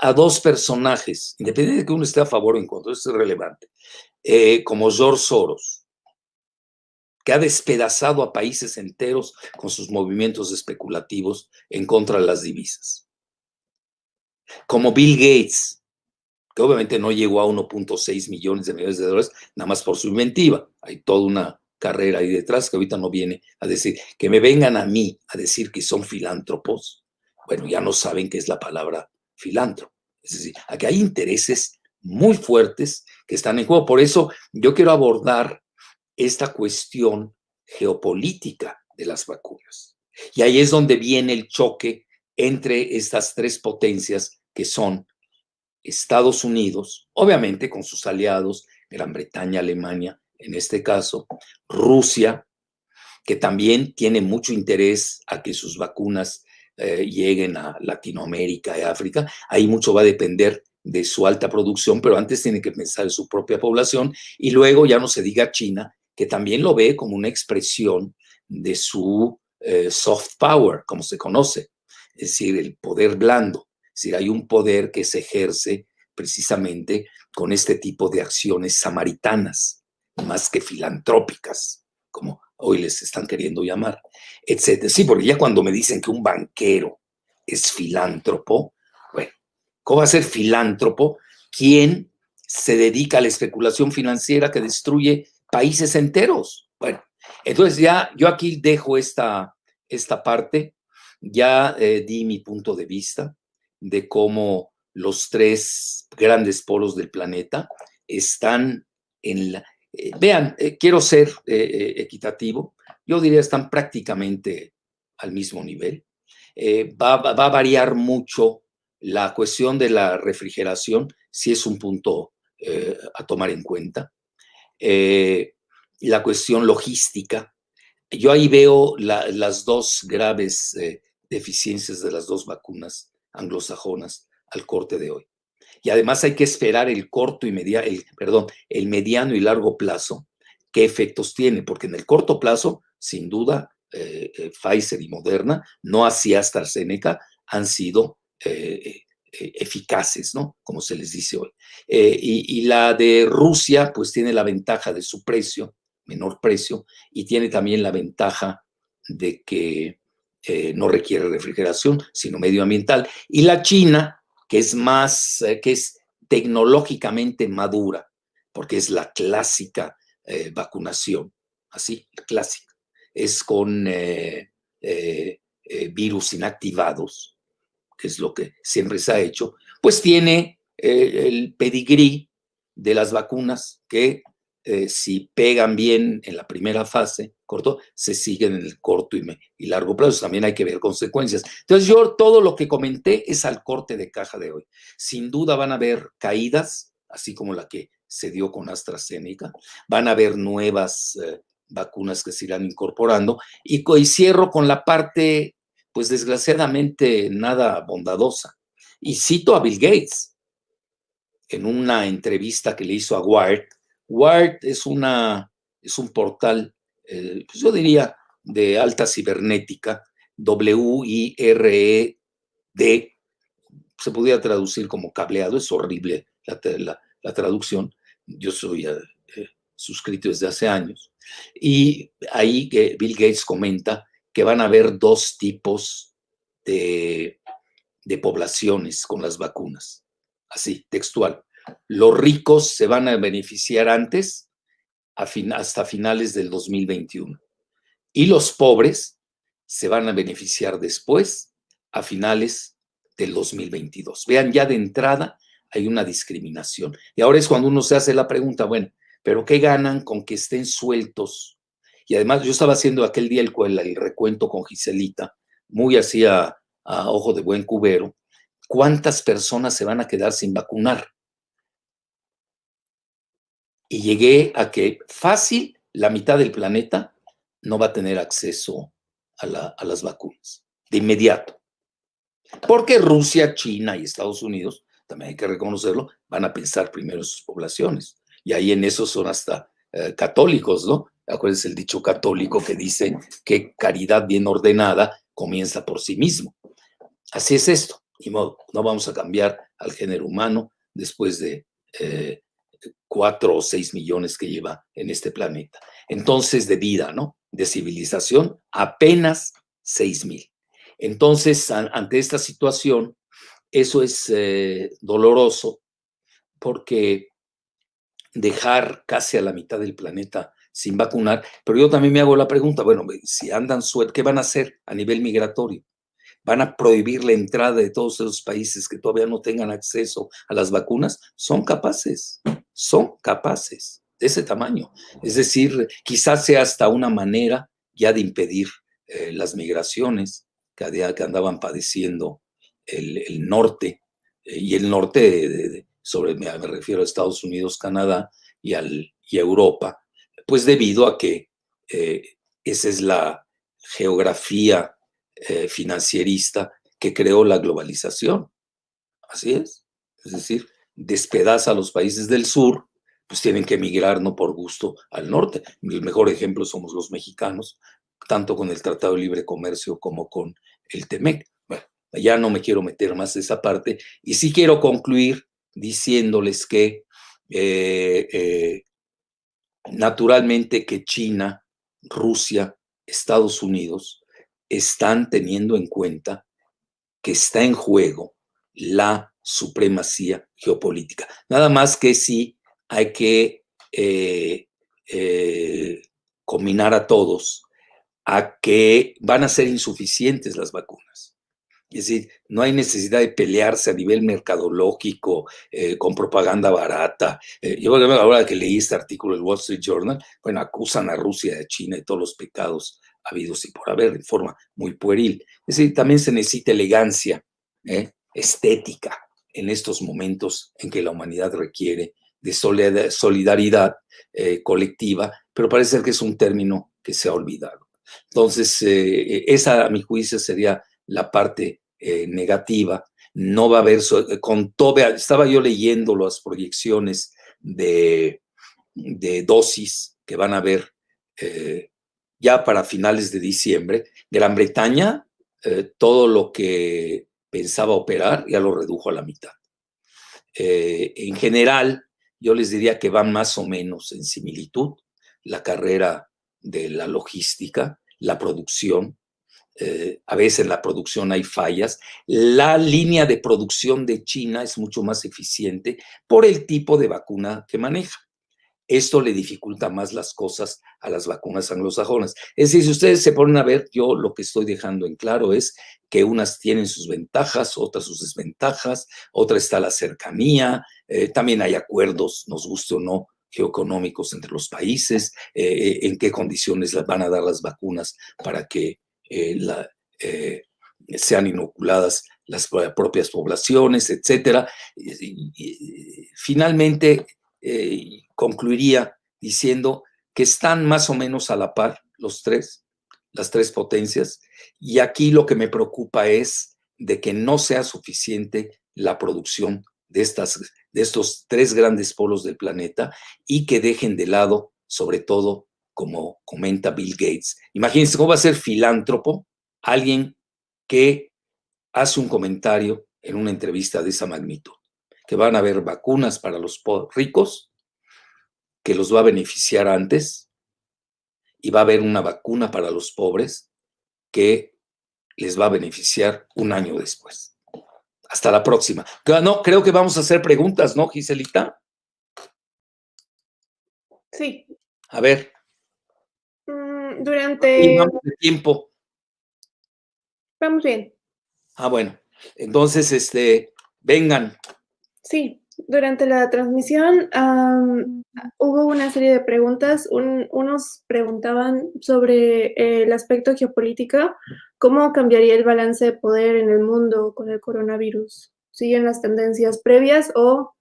a dos personajes, independientemente de que uno esté a favor o en contra, eso es relevante, como George Soros, que ha despedazado a países enteros con sus movimientos especulativos en contra de las divisas. Como Bill Gates, que obviamente no llegó a 1.6 millones de millones de dólares, nada más por su inventiva. Hay toda una carrera ahí detrás que ahorita no viene a decir, que me vengan a mí a decir que son filántropos. Bueno, ya no saben qué es la palabra filántropo. Es decir, aquí hay intereses muy fuertes que están en juego. Por eso yo quiero abordar esta cuestión geopolítica de las vacunas. Y ahí es donde viene el choque entre estas tres potencias que son Estados Unidos, obviamente con sus aliados, Gran Bretaña, Alemania, en este caso, Rusia, que también tiene mucho interés a que sus vacunas lleguen a Latinoamérica y África. Ahí mucho va a depender de su alta producción, pero antes tiene que pensar en su propia población y luego ya no se diga China, que también lo ve como una expresión de su soft power, como se conoce, es decir, el poder blando. Es decir, hay un poder que se ejerce precisamente con este tipo de acciones samaritanas, más que filantrópicas, como hoy les están queriendo llamar, etcétera. Sí, porque ya cuando me dicen que un banquero es filántropo, bueno, ¿cómo va a ser filántropo quien se dedica a la especulación financiera que destruye países enteros? Bueno, entonces ya yo aquí dejo esta parte, ya di mi punto de vista de cómo los tres grandes polos del planeta están en la... vean, quiero ser equitativo, yo diría están prácticamente al mismo nivel. Va a variar mucho la cuestión de la refrigeración, si es un punto a tomar en cuenta. La cuestión logística. Yo ahí veo las dos graves deficiencias de las dos vacunas anglosajonas al corte de hoy. Y además hay que esperar el corto y el mediano y largo plazo, qué efectos tiene, porque en el corto plazo, sin duda, Pfizer y Moderna, no así AstraZeneca, han sido eficaces, ¿no? Como se les dice hoy. Y la de Rusia, pues tiene la ventaja de su precio, menor precio, y tiene también la ventaja de que no requiere refrigeración, sino medioambiental. Y la China, que es más, que es tecnológicamente madura, porque es la clásica vacunación, así, la clásica, es con virus inactivados, que es lo que siempre se ha hecho, pues tiene el pedigrí de las vacunas que si pegan bien en la primera fase, corto, se siguen en el corto y largo plazo. También hay que ver consecuencias. Entonces yo todo lo que comenté es al corte de caja de hoy. Sin duda van a haber caídas, así como la que se dio con AstraZeneca. Van a haber nuevas vacunas que se irán incorporando. Y cierro con la parte, pues desgraciadamente, nada bondadosa. Y cito a Bill Gates en una entrevista que le hizo a Wired. Wired es un portal, pues yo diría, de alta cibernética, WIRED, se podría traducir como cableado, es horrible la traducción, yo soy suscrito desde hace años, y ahí Bill Gates comenta que van a haber dos tipos de poblaciones con las vacunas, así, textual. Los ricos se van a beneficiar antes, hasta finales del 2021, y los pobres se van a beneficiar después, a finales del 2022. Vean, ya de entrada hay una discriminación. Y ahora es cuando uno se hace la pregunta, bueno, ¿pero qué ganan con que estén sueltos? Y además yo estaba haciendo aquel día el recuento con Giselita, muy así a ojo de buen cubero, ¿cuántas personas se van a quedar sin vacunar? Y llegué a que fácil la mitad del planeta no va a tener acceso a las vacunas, de inmediato. Porque Rusia, China y Estados Unidos, también hay que reconocerlo, van a pensar primero en sus poblaciones. Y ahí en eso son hasta católicos, ¿no? Acuérdense el dicho católico que dice que caridad bien ordenada comienza por sí mismo. Así es esto. Ni modo, no vamos a cambiar al género humano después de 4 o 6 millones que lleva en este planeta. Entonces, de vida, ¿no? De civilización, apenas 6,000. Entonces, ante esta situación, eso es doloroso porque dejar casi a la mitad del planeta sin vacunar, pero yo también me hago la pregunta, bueno, si andan sueltos, ¿qué van a hacer a nivel migratorio? ¿Van a prohibir la entrada de todos esos países que todavía no tengan acceso a las vacunas? Son capaces de ese tamaño. Es decir, quizás sea hasta una manera ya de impedir las migraciones que andaban padeciendo el norte, y el norte, me refiero a Estados Unidos, Canadá y a Europa, pues debido a que esa es la geografía financierista que creó la globalización. Así es. Es decir, despedaza a los países del sur, pues tienen que emigrar no por gusto al norte. El mejor ejemplo somos los mexicanos, tanto con el Tratado de Libre Comercio como con el TEMEC. Bueno, ya no me quiero meter más en esa parte y sí quiero concluir diciéndoles que naturalmente que China, Rusia, Estados Unidos están teniendo en cuenta que está en juego la supremacía geopolítica. Nada más que sí hay que combinar a todos a que van a ser insuficientes las vacunas. Es decir, no hay necesidad de pelearse a nivel mercadológico con propaganda barata. Yo ahora que leí este artículo del Wall Street Journal, bueno, acusan a Rusia, a China de todos los pecados habidos y por haber de forma muy pueril. Es decir, también se necesita elegancia, estética en estos momentos en que la humanidad requiere de solidaridad colectiva, pero parece ser que es un término que se ha olvidado. Entonces, esa a mi juicio sería la parte negativa. No va a haber, con todo, estaba yo leyendo las proyecciones de dosis que van a haber ya para finales de diciembre. Gran Bretaña, todo lo que pensaba operar ya lo redujo a la mitad. En general, yo les diría que van más o menos en similitud la carrera de la logística, la producción. A veces en la producción hay fallas. La línea de producción de China es mucho más eficiente por el tipo de vacuna que maneja. Esto le dificulta más las cosas a las vacunas anglosajonas. Es decir, si ustedes se ponen a ver, yo lo que estoy dejando en claro es que unas tienen sus ventajas, otras sus desventajas, otra está la cercanía, también hay acuerdos, nos guste o no, geoeconómicos entre los países, en qué condiciones las van a dar las vacunas para que sean inoculadas las propias poblaciones, etcétera. Finalmente, concluiría diciendo que están más o menos a la par las tres potencias, y aquí lo que me preocupa es de que no sea suficiente la producción de estos tres grandes polos del planeta y que dejen de lado, sobre todo, como comenta Bill Gates. Imagínense cómo va a ser filántropo alguien que hace un comentario en una entrevista de esa magnitud, que van a haber vacunas para los ricos, que los va a beneficiar antes, y va a haber una vacuna para los pobres que les va a beneficiar un año después. Hasta la próxima. No, creo que vamos a hacer preguntas, ¿no, Giselita? Sí. A ver. Durante... De tiempo. Vamos bien. Ah, bueno. Entonces, vengan. Sí, durante la transmisión, hubo una serie de preguntas. Unos preguntaban sobre el aspecto geopolítico, ¿cómo cambiaría el balance de poder en el mundo con el coronavirus? ¿Siguen las tendencias previas o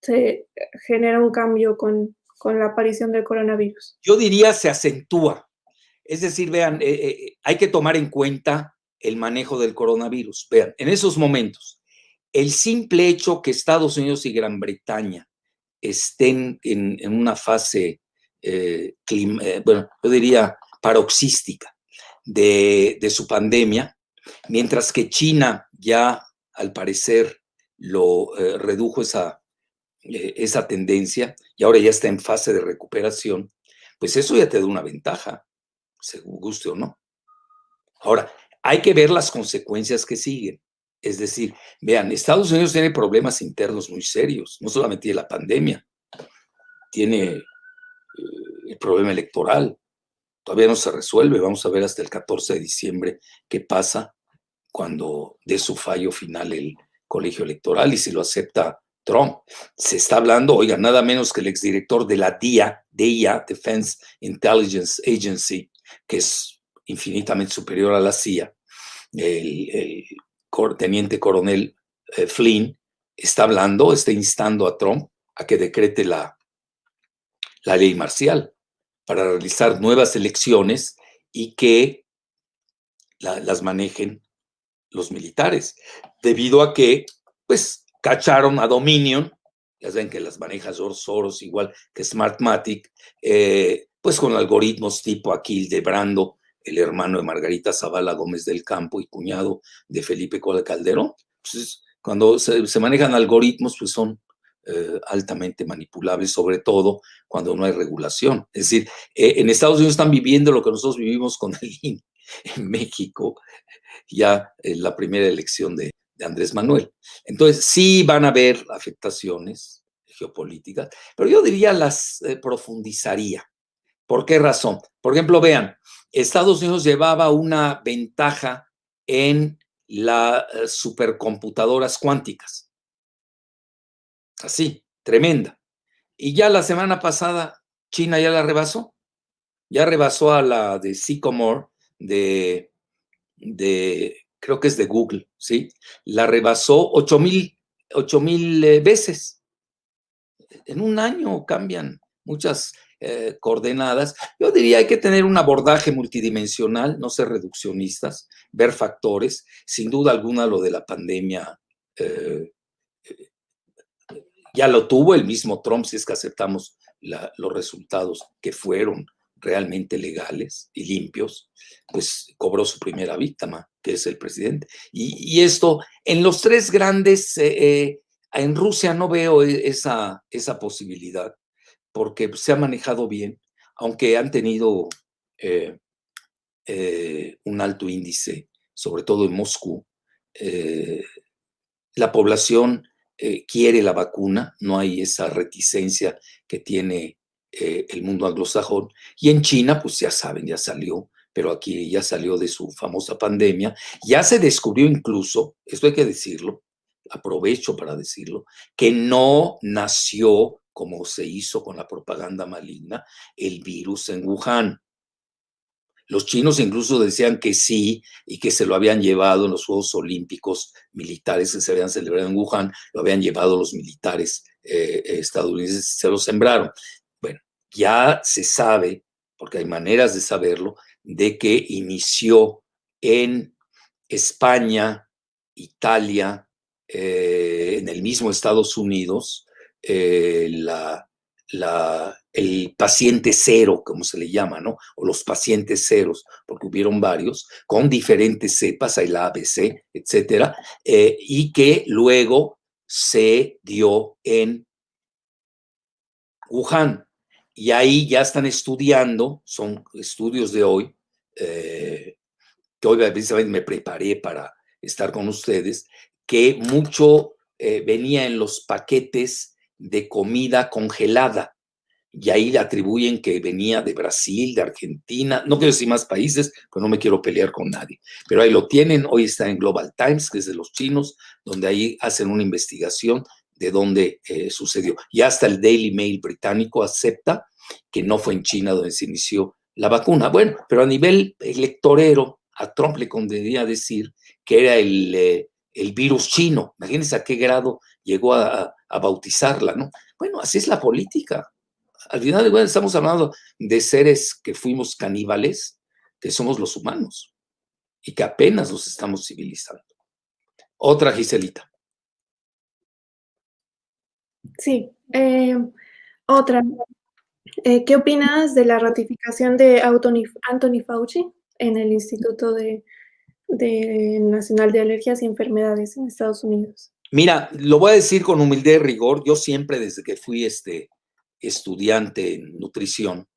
se genera un cambio con la aparición del coronavirus? Yo diría se acentúa. Es decir, vean, hay que tomar en cuenta el manejo del coronavirus. Vean, en esos momentos, el simple hecho que Estados Unidos y Gran Bretaña estén en una fase, bueno, yo diría paroxística de su pandemia, mientras que China ya, al parecer, lo redujo esa tendencia y ahora ya está en fase de recuperación, pues eso ya te da una ventaja, según guste o no. Ahora, hay que ver las consecuencias que siguen. Es decir, vean, Estados Unidos tiene problemas internos muy serios, no solamente la pandemia, tiene el problema electoral, todavía no se resuelve, vamos a ver hasta el 14 de diciembre qué pasa cuando dé su fallo final el colegio electoral y si lo acepta Trump. Se está hablando, oiga, nada menos que el exdirector de la DIA, Defense Intelligence Agency, que es infinitamente superior a la CIA, el teniente coronel Flynn, está hablando, está instando a Trump a que decrete la ley marcial para realizar nuevas elecciones y que las manejen los militares, debido a que, pues, cacharon a Dominion, ya saben que las maneja George Soros, igual que Smartmatic, pues con algoritmos tipo Aquil de Brando, el hermano de Margarita Zavala Gómez del Campo y cuñado de Felipe Cola Calderón. Pues, cuando se manejan algoritmos, pues son altamente manipulables, sobre todo cuando no hay regulación. Es decir, en Estados Unidos están viviendo lo que nosotros vivimos con el INE en México, ya la primera elección de Andrés Manuel. Entonces, sí van a haber afectaciones geopolíticas, pero yo diría las profundizaría. ¿Por qué razón? Por ejemplo, vean, Estados Unidos llevaba una ventaja en las supercomputadoras cuánticas, así, tremenda. Y ya la semana pasada China ya rebasó a la de Sycamore creo que es de Google, ¿sí? La rebasó 8,000 veces. En un año cambian muchas coordenadas. Yo diría hay que tener un abordaje multidimensional, no ser reduccionistas, ver factores. Sin duda alguna lo de la pandemia eh, ya lo tuvo el mismo Trump, si es que aceptamos los resultados que fueron realmente legales y limpios, pues cobró su primera víctima, que es el presidente. Y esto, en los tres grandes, en Rusia no veo esa posibilidad, porque se ha manejado bien, aunque han tenido eh, un alto índice, sobre todo en Moscú. La población quiere la vacuna, no hay esa reticencia que tiene el mundo anglosajón. Y en China, pues ya saben, ya salió, pero aquí ya salió de su famosa pandemia. Ya se descubrió incluso, esto hay que decirlo, aprovecho para decirlo, que no nació como se hizo con la propaganda maligna el virus en Wuhan. Los chinos incluso decían que sí y que se lo habían llevado en los Juegos Olímpicos militares que se habían celebrado en Wuhan, lo habían llevado los militares estadounidenses y se lo sembraron. Bueno, ya se sabe, porque hay maneras de saberlo, de que inició en España, Italia, en el mismo Estados Unidos, el paciente cero, como se le llama, ¿no? O los pacientes ceros, porque hubieron varios, con diferentes cepas, hay la ABC, etcétera, y que luego se dio en Wuhan. Y ahí ya están estudiando, son estudios de hoy, que hoy precisamente me preparé para estar con ustedes, que mucho venía en los paquetes de comida congelada. y ahí le atribuyen que venía de Brasil, de Argentina, no quiero decir más países, pues no me quiero pelear con nadie, pero ahí lo tienen, hoy está en Global Times, que es de los chinos, donde ahí hacen una investigación de dónde sucedió. Y hasta el Daily Mail británico acepta que no fue en China donde se inició la vacuna. Bueno, pero a nivel electorero, a Trump le convenía decir que era el virus chino. Imagínense a qué grado llegó a bautizarla, ¿no? Bueno, así es la política. Al final de cuentas estamos hablando de seres que fuimos caníbales, que somos los humanos y que apenas nos estamos civilizando. Otra, Giselita. Sí. Otra. ¿Qué opinas de la ratificación de Anthony Fauci en el Instituto Nacional de Alergias y Enfermedades en Estados Unidos? Mira, lo voy a decir con humildad y rigor. Yo siempre, desde que fui estudiante en nutrición,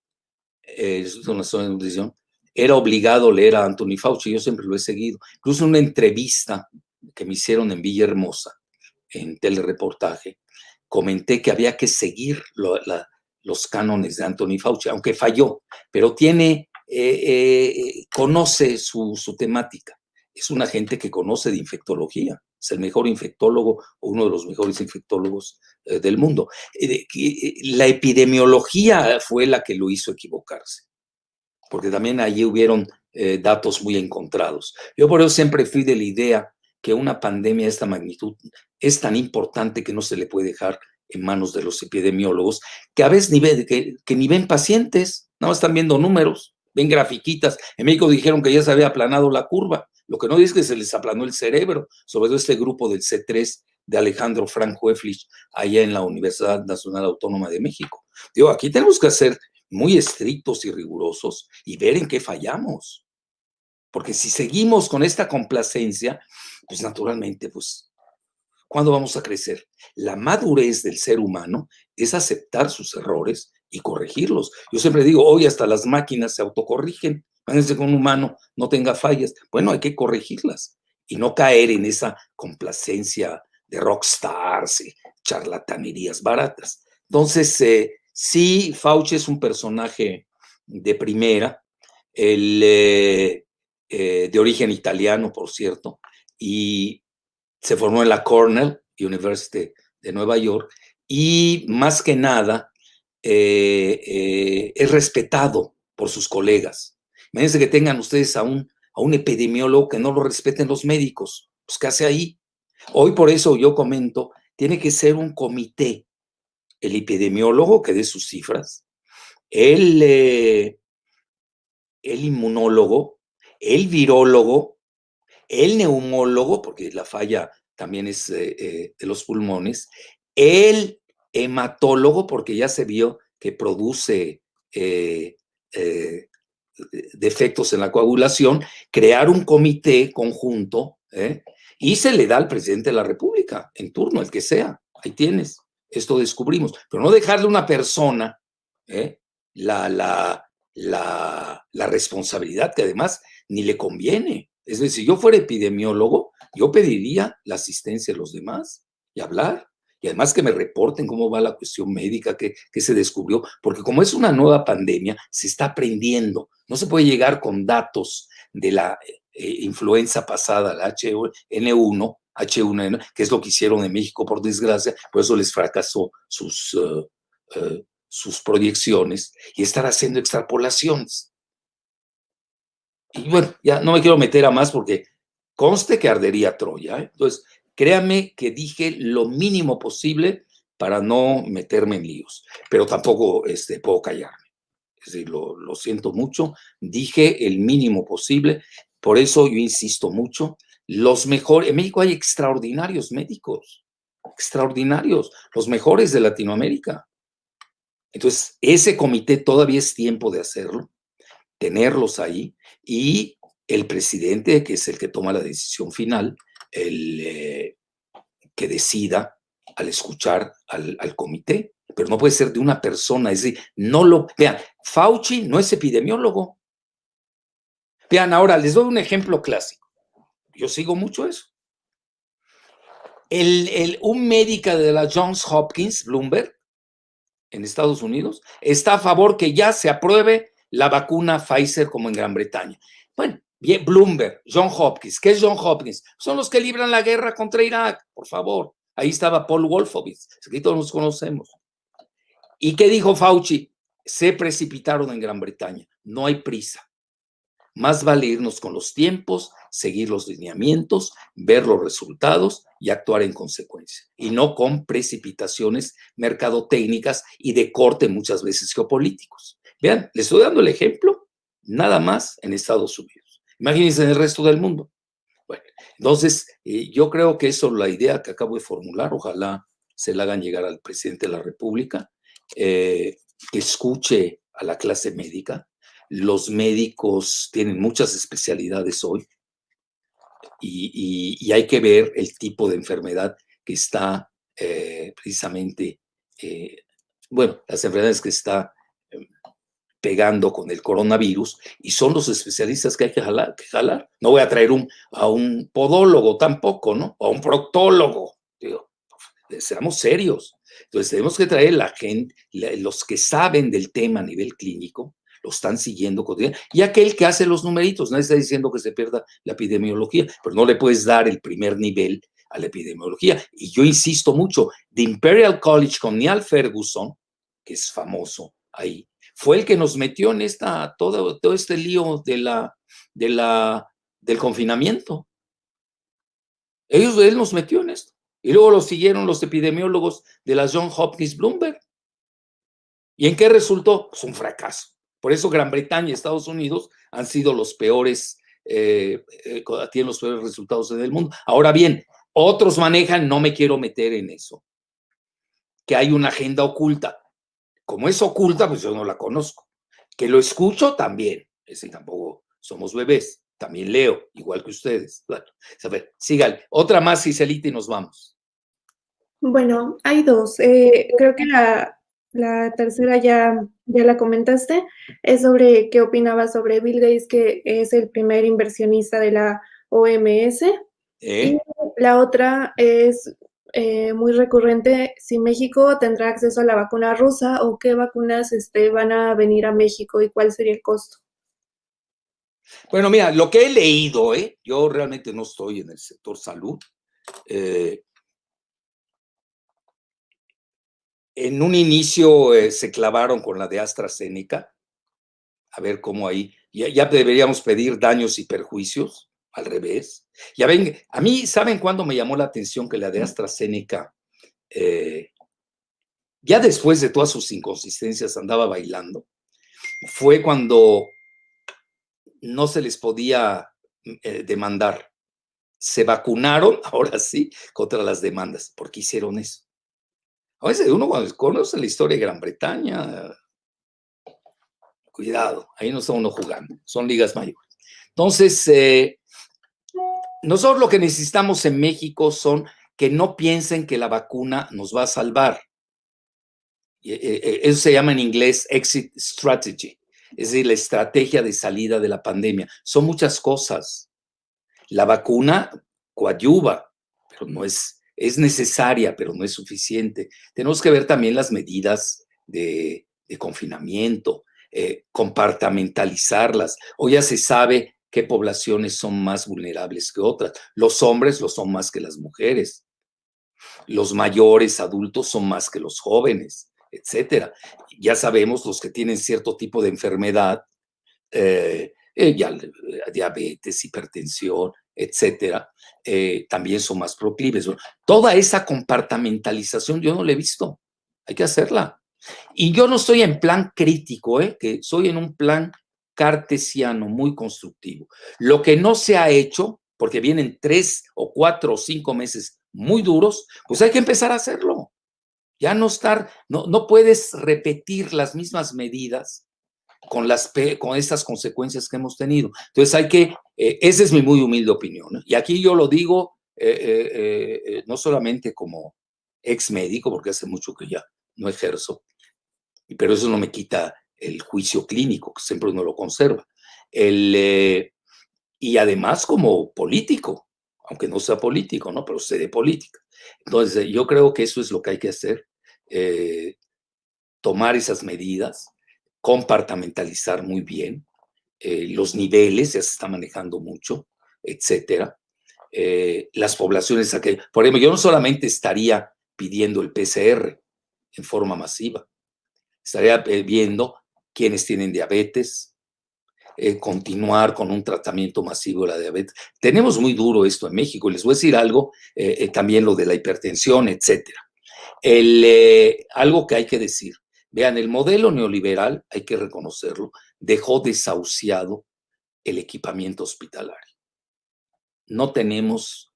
era obligado a leer a Anthony Fauci. Yo siempre lo he seguido. Incluso una entrevista que me hicieron en Villahermosa, en telereportaje, comenté que había que seguir los cánones de Anthony Fauci, aunque falló, pero conoce su temática. Es una gente que conoce de infectología, es el mejor infectólogo o uno de los mejores infectólogos del mundo. La epidemiología fue la que lo hizo equivocarse, porque también allí hubieron datos muy encontrados. Yo por eso siempre fui de la idea que una pandemia de esta magnitud es tan importante que no se le puede dejar en manos de los epidemiólogos, que a veces que ni ven pacientes, nada más están viendo números, ven grafiquitas. En México dijeron que ya se había aplanado la curva, lo que no dice es que se les aplanó el cerebro, sobre todo este grupo del C3 de Alejandro Frank Hueflich, allá en la Universidad Nacional Autónoma de México. Digo, aquí tenemos que ser muy estrictos y rigurosos y ver en qué fallamos. Porque si seguimos con esta complacencia, pues naturalmente, pues, ¿cuándo vamos a crecer? La madurez del ser humano es aceptar sus errores y corregirlos. Yo siempre digo, hoy hasta las máquinas se autocorrigen. Imagínense que un humano no tenga fallas. Bueno, hay que corregirlas y no caer en esa complacencia de rockstars y charlatanerías baratas. Entonces, sí, Fauci es un personaje de primera, de origen italiano, por cierto, y se formó en la Cornell University de Nueva York, y más que nada es respetado por sus colegas. Imagínense que tengan ustedes a un epidemiólogo que no lo respeten los médicos. Pues, ¿qué hace ahí? Hoy por eso yo comento, tiene que ser un comité, el epidemiólogo que dé sus cifras, el inmunólogo, el virólogo, el neumólogo, porque la falla también es de los pulmones, el hematólogo, porque ya se vio que produce defectos en la coagulación, crear un comité conjunto, y se le da al presidente de la República en turno, el que sea. Ahí tienes, esto descubrimos, pero no dejarle a una persona la responsabilidad que además ni le conviene. Es decir, si yo fuera epidemiólogo, yo pediría la asistencia de los demás y hablar. Y además que me reporten cómo va la cuestión médica, qué se descubrió, porque como es una nueva pandemia, se está aprendiendo. No se puede llegar con datos de la influenza pasada, la H1N1, que es lo que hicieron en México, por desgracia, por eso les fracasó sus proyecciones, y estar haciendo extrapolaciones. Y bueno, ya no me quiero meter a más porque conste que ardería Troya, ¿eh? Entonces, créame que dije lo mínimo posible para no meterme en líos, pero tampoco puedo callarme. Es decir, lo siento mucho, dije el mínimo posible, por eso yo insisto mucho, los mejores, en México hay extraordinarios médicos, extraordinarios, los mejores de Latinoamérica. Entonces, ese comité todavía es tiempo de hacerlo, tenerlos ahí, y el presidente, que es el que toma la decisión final, el que decida al escuchar al comité, pero no puede ser de una persona, es decir, vean, Fauci no es epidemiólogo. Vean, ahora les doy un ejemplo clásico. Yo sigo mucho eso. Un médico de la Johns Hopkins, Bloomberg, en Estados Unidos está a favor que ya se apruebe la vacuna Pfizer como en Gran Bretaña. Bueno, bien, Bloomberg, John Hopkins. ¿Qué es John Hopkins? Son los que libran la guerra contra Irak, por favor. Ahí estaba Paul Wolfowitz, aquí todos nos conocemos. ¿Y qué dijo Fauci? Se precipitaron en Gran Bretaña, no hay prisa. Más vale irnos con los tiempos, seguir los lineamientos, ver los resultados y actuar en consecuencia. Y no con precipitaciones mercadotécnicas y de corte muchas veces geopolíticos. Vean, les estoy dando el ejemplo nada más en Estados Unidos. Imagínense en el resto del mundo. Bueno, entonces yo creo que eso es la idea que acabo de formular. Ojalá se la hagan llegar al presidente de la República, que escuche a la clase médica. Los médicos tienen muchas especialidades hoy y hay que ver el tipo de enfermedad que está precisamente, bueno, las enfermedades que está pegando con el coronavirus y son los especialistas que hay que jalar. No voy a traer a un podólogo tampoco, ¿no? O a un proctólogo. Digo, seamos serios. Entonces tenemos que traer la gente, los que saben del tema a nivel clínico, lo están siguiendo cotidianamente, y aquel que hace los numeritos. Nadie está diciendo que se pierda la epidemiología, pero no le puedes dar el primer nivel a la epidemiología. Y yo insisto mucho, The Imperial College con Niall Ferguson, que es famoso ahí, fue el que nos metió en todo este lío del confinamiento. Él nos metió en esto. Y luego lo siguieron los epidemiólogos de la John Hopkins Bloomberg. ¿Y en qué resultó? Pues un fracaso. Por eso Gran Bretaña y Estados Unidos han sido los peores, tienen los peores resultados en el mundo. Ahora bien, otros manejan, no me quiero meter en eso, que hay una agenda oculta. Como es oculta, pues yo no la conozco. Que lo escucho también. Ese tampoco somos bebés. También leo, igual que ustedes. Bueno, a ver, sígale. Otra más, Giselita, y nos vamos. Bueno, hay dos. Creo que la tercera ya la comentaste. Es sobre qué opinaba sobre Bill Gates, que es el primer inversionista de la OMS. Y la otra es muy recurrente, si México tendrá acceso a la vacuna rusa o qué vacunas van a venir a México y cuál sería el costo. Bueno, mira, lo que he leído, yo realmente no estoy en el sector salud. En un inicio se clavaron con la de AstraZeneca, a ver cómo ahí, ya deberíamos pedir daños y perjuicios, al revés. Ya ven, a mí, ¿saben cuándo me llamó la atención que la de AstraZeneca, ya después de todas sus inconsistencias, andaba bailando? Fue cuando no se les podía demandar. Se vacunaron, ahora sí, contra las demandas. ¿Por qué hicieron eso? A veces uno cuando conoce la historia de Gran Bretaña, cuidado, ahí no está uno jugando, son ligas mayores. Entonces, nosotros lo que necesitamos en México son que no piensen que la vacuna nos va a salvar. Eso se llama en inglés exit strategy, es decir, la estrategia de salida de la pandemia. Son muchas cosas. La vacuna coadyuva, pero no es necesaria, pero no es suficiente. Tenemos que ver también las medidas de confinamiento, compartamentalizarlas. Hoy ya se sabe qué poblaciones son más vulnerables que otras. Los hombres lo son más que las mujeres. Los mayores adultos son más que los jóvenes, etcétera. Ya sabemos los que tienen cierto tipo de enfermedad, diabetes, hipertensión, etcétera, también son más proclives. Toda esa compartamentalización yo no la he visto. Hay que hacerla. Y yo no estoy en plan crítico, que soy en un plan cartesiano, muy constructivo. Lo que no se ha hecho, porque vienen 3 o 4 o 5 meses muy duros, pues hay que empezar a hacerlo. Ya no puedes repetir las mismas medidas con estas consecuencias que hemos tenido. Entonces esa es mi muy humilde opinión, ¿no? Y aquí yo lo digo no solamente como ex médico, porque hace mucho que ya no ejerzo, pero eso no me quita el juicio clínico, que siempre uno lo conserva. Y además como político, aunque no sea político, ¿no? Pero sé de política. Entonces yo creo que eso es lo que hay que hacer. tomar esas medidas, compartimentalizar muy bien los niveles, ya se está manejando mucho, etcétera. Las poblaciones, por ejemplo, yo no solamente estaría pidiendo el PCR en forma masiva, estaría viendo quiénes tienen diabetes, continuar con un tratamiento masivo de la diabetes. Tenemos muy duro esto en México. Les voy a decir algo, también lo de la hipertensión, etcétera. Algo que hay que decir. Vean, el modelo neoliberal, hay que reconocerlo, dejó desahuciado el equipamiento hospitalario. No tenemos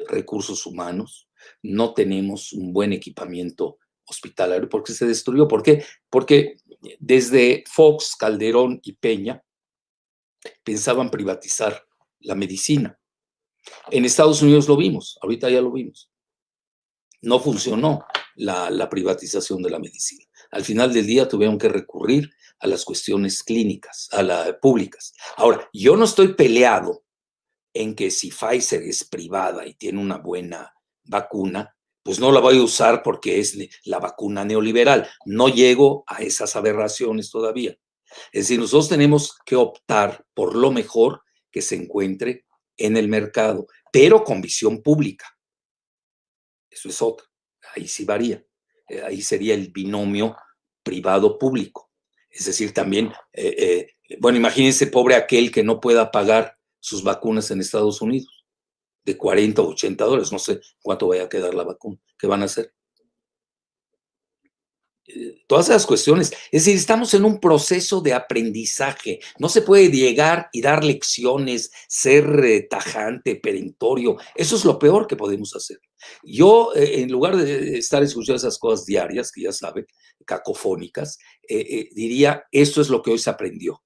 recursos humanos, no tenemos un buen equipamiento hospitalario porque se destruyó. ¿Por qué? Porque desde Fox, Calderón y Peña pensaban privatizar la medicina. En Estados Unidos lo vimos, ahorita ya lo vimos. No funcionó la privatización de la medicina. Al final del día tuvieron que recurrir a las cuestiones clínicas, a las públicas. Ahora, yo no estoy peleado en que si Pfizer es privada y tiene una buena vacuna, pues no la voy a usar porque es la vacuna neoliberal. No llego a esas aberraciones todavía. Es decir, nosotros tenemos que optar por lo mejor que se encuentre en el mercado, pero con visión pública. Eso es otro. Ahí sí varía. Ahí sería el binomio privado-público. Es decir, también, bueno, imagínense pobre aquel que no pueda pagar sus vacunas en Estados Unidos, de 40 o 80 dólares, no sé cuánto vaya a quedar la vacuna, ¿qué van a hacer? Todas esas cuestiones. Es decir, estamos en un proceso de aprendizaje. No se puede llegar y dar lecciones, ser tajante, perentorio. Eso es lo peor que podemos hacer. Yo, en lugar de estar escuchando esas cosas diarias, que ya saben, cacofónicas, diría, esto es lo que hoy se aprendió.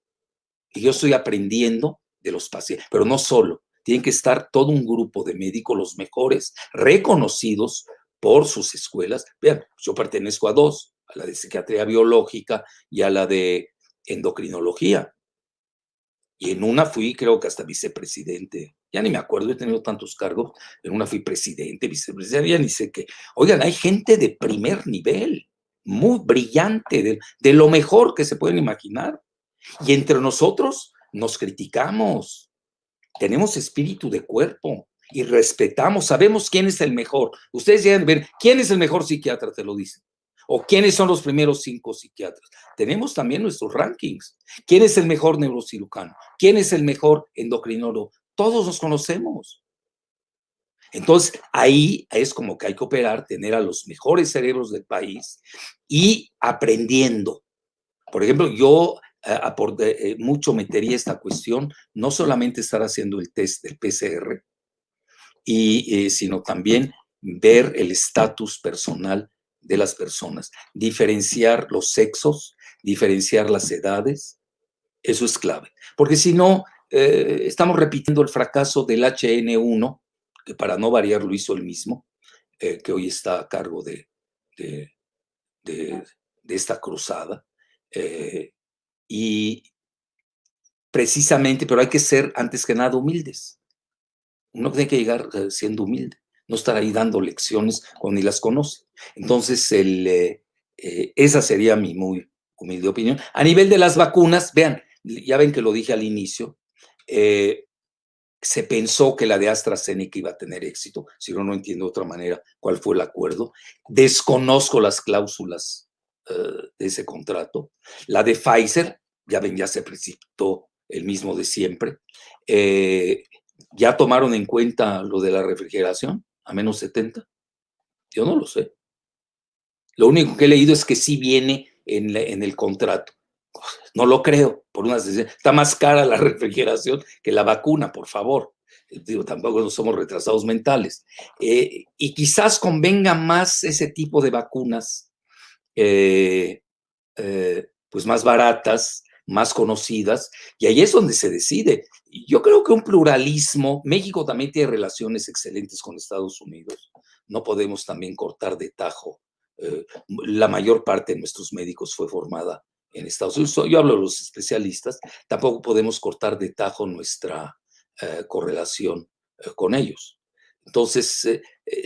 Y yo estoy aprendiendo de los pacientes, pero no solo. Tienen que estar todo un grupo de médicos, los mejores, reconocidos por sus escuelas. Vean, yo pertenezco a dos, a la de psiquiatría biológica y a la de endocrinología. Y en una fui, creo que hasta vicepresidente. Ya ni me acuerdo, he tenido tantos cargos. En una fui presidente, vicepresidente, ya ni sé qué. Oigan, hay gente de primer nivel, muy brillante, de lo mejor que se pueden imaginar. Y entre nosotros nos criticamos, tenemos espíritu de cuerpo y respetamos, sabemos quién es el mejor. Ustedes llegan a ver quién es el mejor psiquiatra, te lo dicen. O quiénes son los primeros 5 psiquiatras. Tenemos también nuestros rankings. ¿Quién es el mejor neurocirujano? ¿Quién es el mejor endocrinólogo? Todos nos conocemos. Entonces, ahí es como que hay que operar, tener a los mejores cerebros del país y aprendiendo. Por ejemplo, yo mucho metería esta cuestión, no solamente estar haciendo el test del PCR, sino también ver el estatus personal de las personas, diferenciar los sexos, diferenciar las edades, eso es clave. Porque si no, estamos repitiendo el fracaso del HN1, que para no variar lo hizo el mismo, que hoy está a cargo de esta cruzada. Y precisamente, pero hay que ser antes que nada humildes. Uno tiene que llegar siendo humilde, no estar ahí dando lecciones cuando ni las conoce. Entonces, esa sería mi muy humilde opinión. A nivel de las vacunas, vean, ya ven que lo dije al inicio, se pensó que la de AstraZeneca iba a tener éxito, si no, no entiendo de otra manera cuál fue el acuerdo. Desconozco las cláusulas de ese contrato. La de Pfizer, ya ven, ya se precipitó el mismo de siempre. ¿Ya tomaron en cuenta lo de la refrigeración a menos 70? Yo no lo sé. Lo único que he leído es que sí viene en el contrato. No lo creo, por unas está más cara la refrigeración que la vacuna, por favor. Digo, tampoco no somos retrasados mentales. Y quizás convenga más ese tipo de vacunas, pues más baratas, más conocidas, y ahí es donde se decide. Yo creo que un pluralismo, México también tiene relaciones excelentes con Estados Unidos, no podemos también cortar de tajo. La mayor parte de nuestros médicos fue formada en Estados Unidos. Yo hablo de los especialistas, tampoco podemos cortar de tajo nuestra correlación con ellos. Entonces,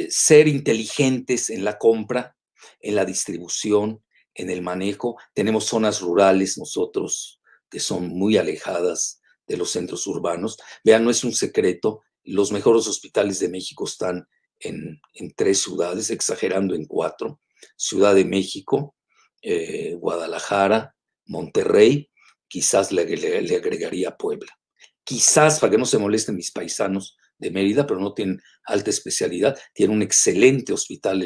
ser inteligentes en la compra, en la distribución, en el manejo. Tenemos zonas rurales nosotros que son muy alejadas de los centros urbanos. Vean, no es un secreto, los mejores hospitales de México están en 3 ciudades, exagerando en 4. Ciudad de México, Guadalajara, Monterrey, quizás le agregaría Puebla. Quizás, para que no se molesten mis paisanos de Mérida, pero no tienen alta especialidad, tiene un excelente hospital,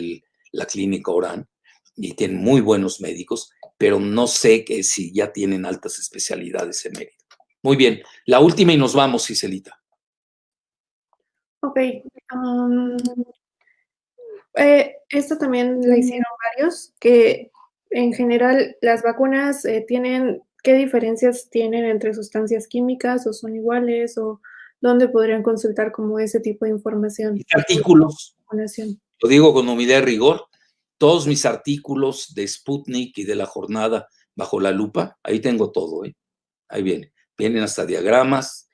la Clínica Orán, y tienen muy buenos médicos, pero no sé si ya tienen altas especialidades en Mérida. Muy bien, la última y nos vamos, Giselita. Ok. Esto también la hicieron varios, que en general las vacunas tienen, ¿qué diferencias tienen entre sustancias químicas o son iguales o dónde podrían consultar como ese tipo de información? Mis artículos, Vacunación. lo digo con humildad y rigor, todos mis artículos de Sputnik y de la jornada bajo la lupa, ahí tengo todo, ahí vienen hasta diagramas,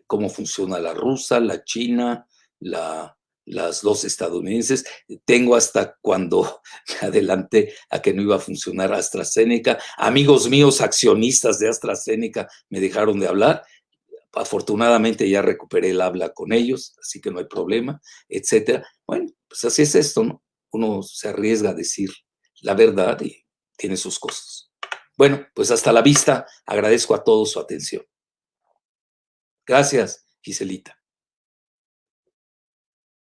cómo funciona la rusa, la china, las 2 estadounidenses. Tengo hasta cuando me adelanté a que no iba a funcionar AstraZeneca. Amigos míos, accionistas de AstraZeneca, me dejaron de hablar. Afortunadamente ya recuperé el habla con ellos, así que no hay problema, etcétera. Bueno, pues así es esto, ¿no? Uno se arriesga a decir la verdad y tiene sus cosas. Bueno, pues hasta la vista. Agradezco a todos su atención. Gracias, Giselita.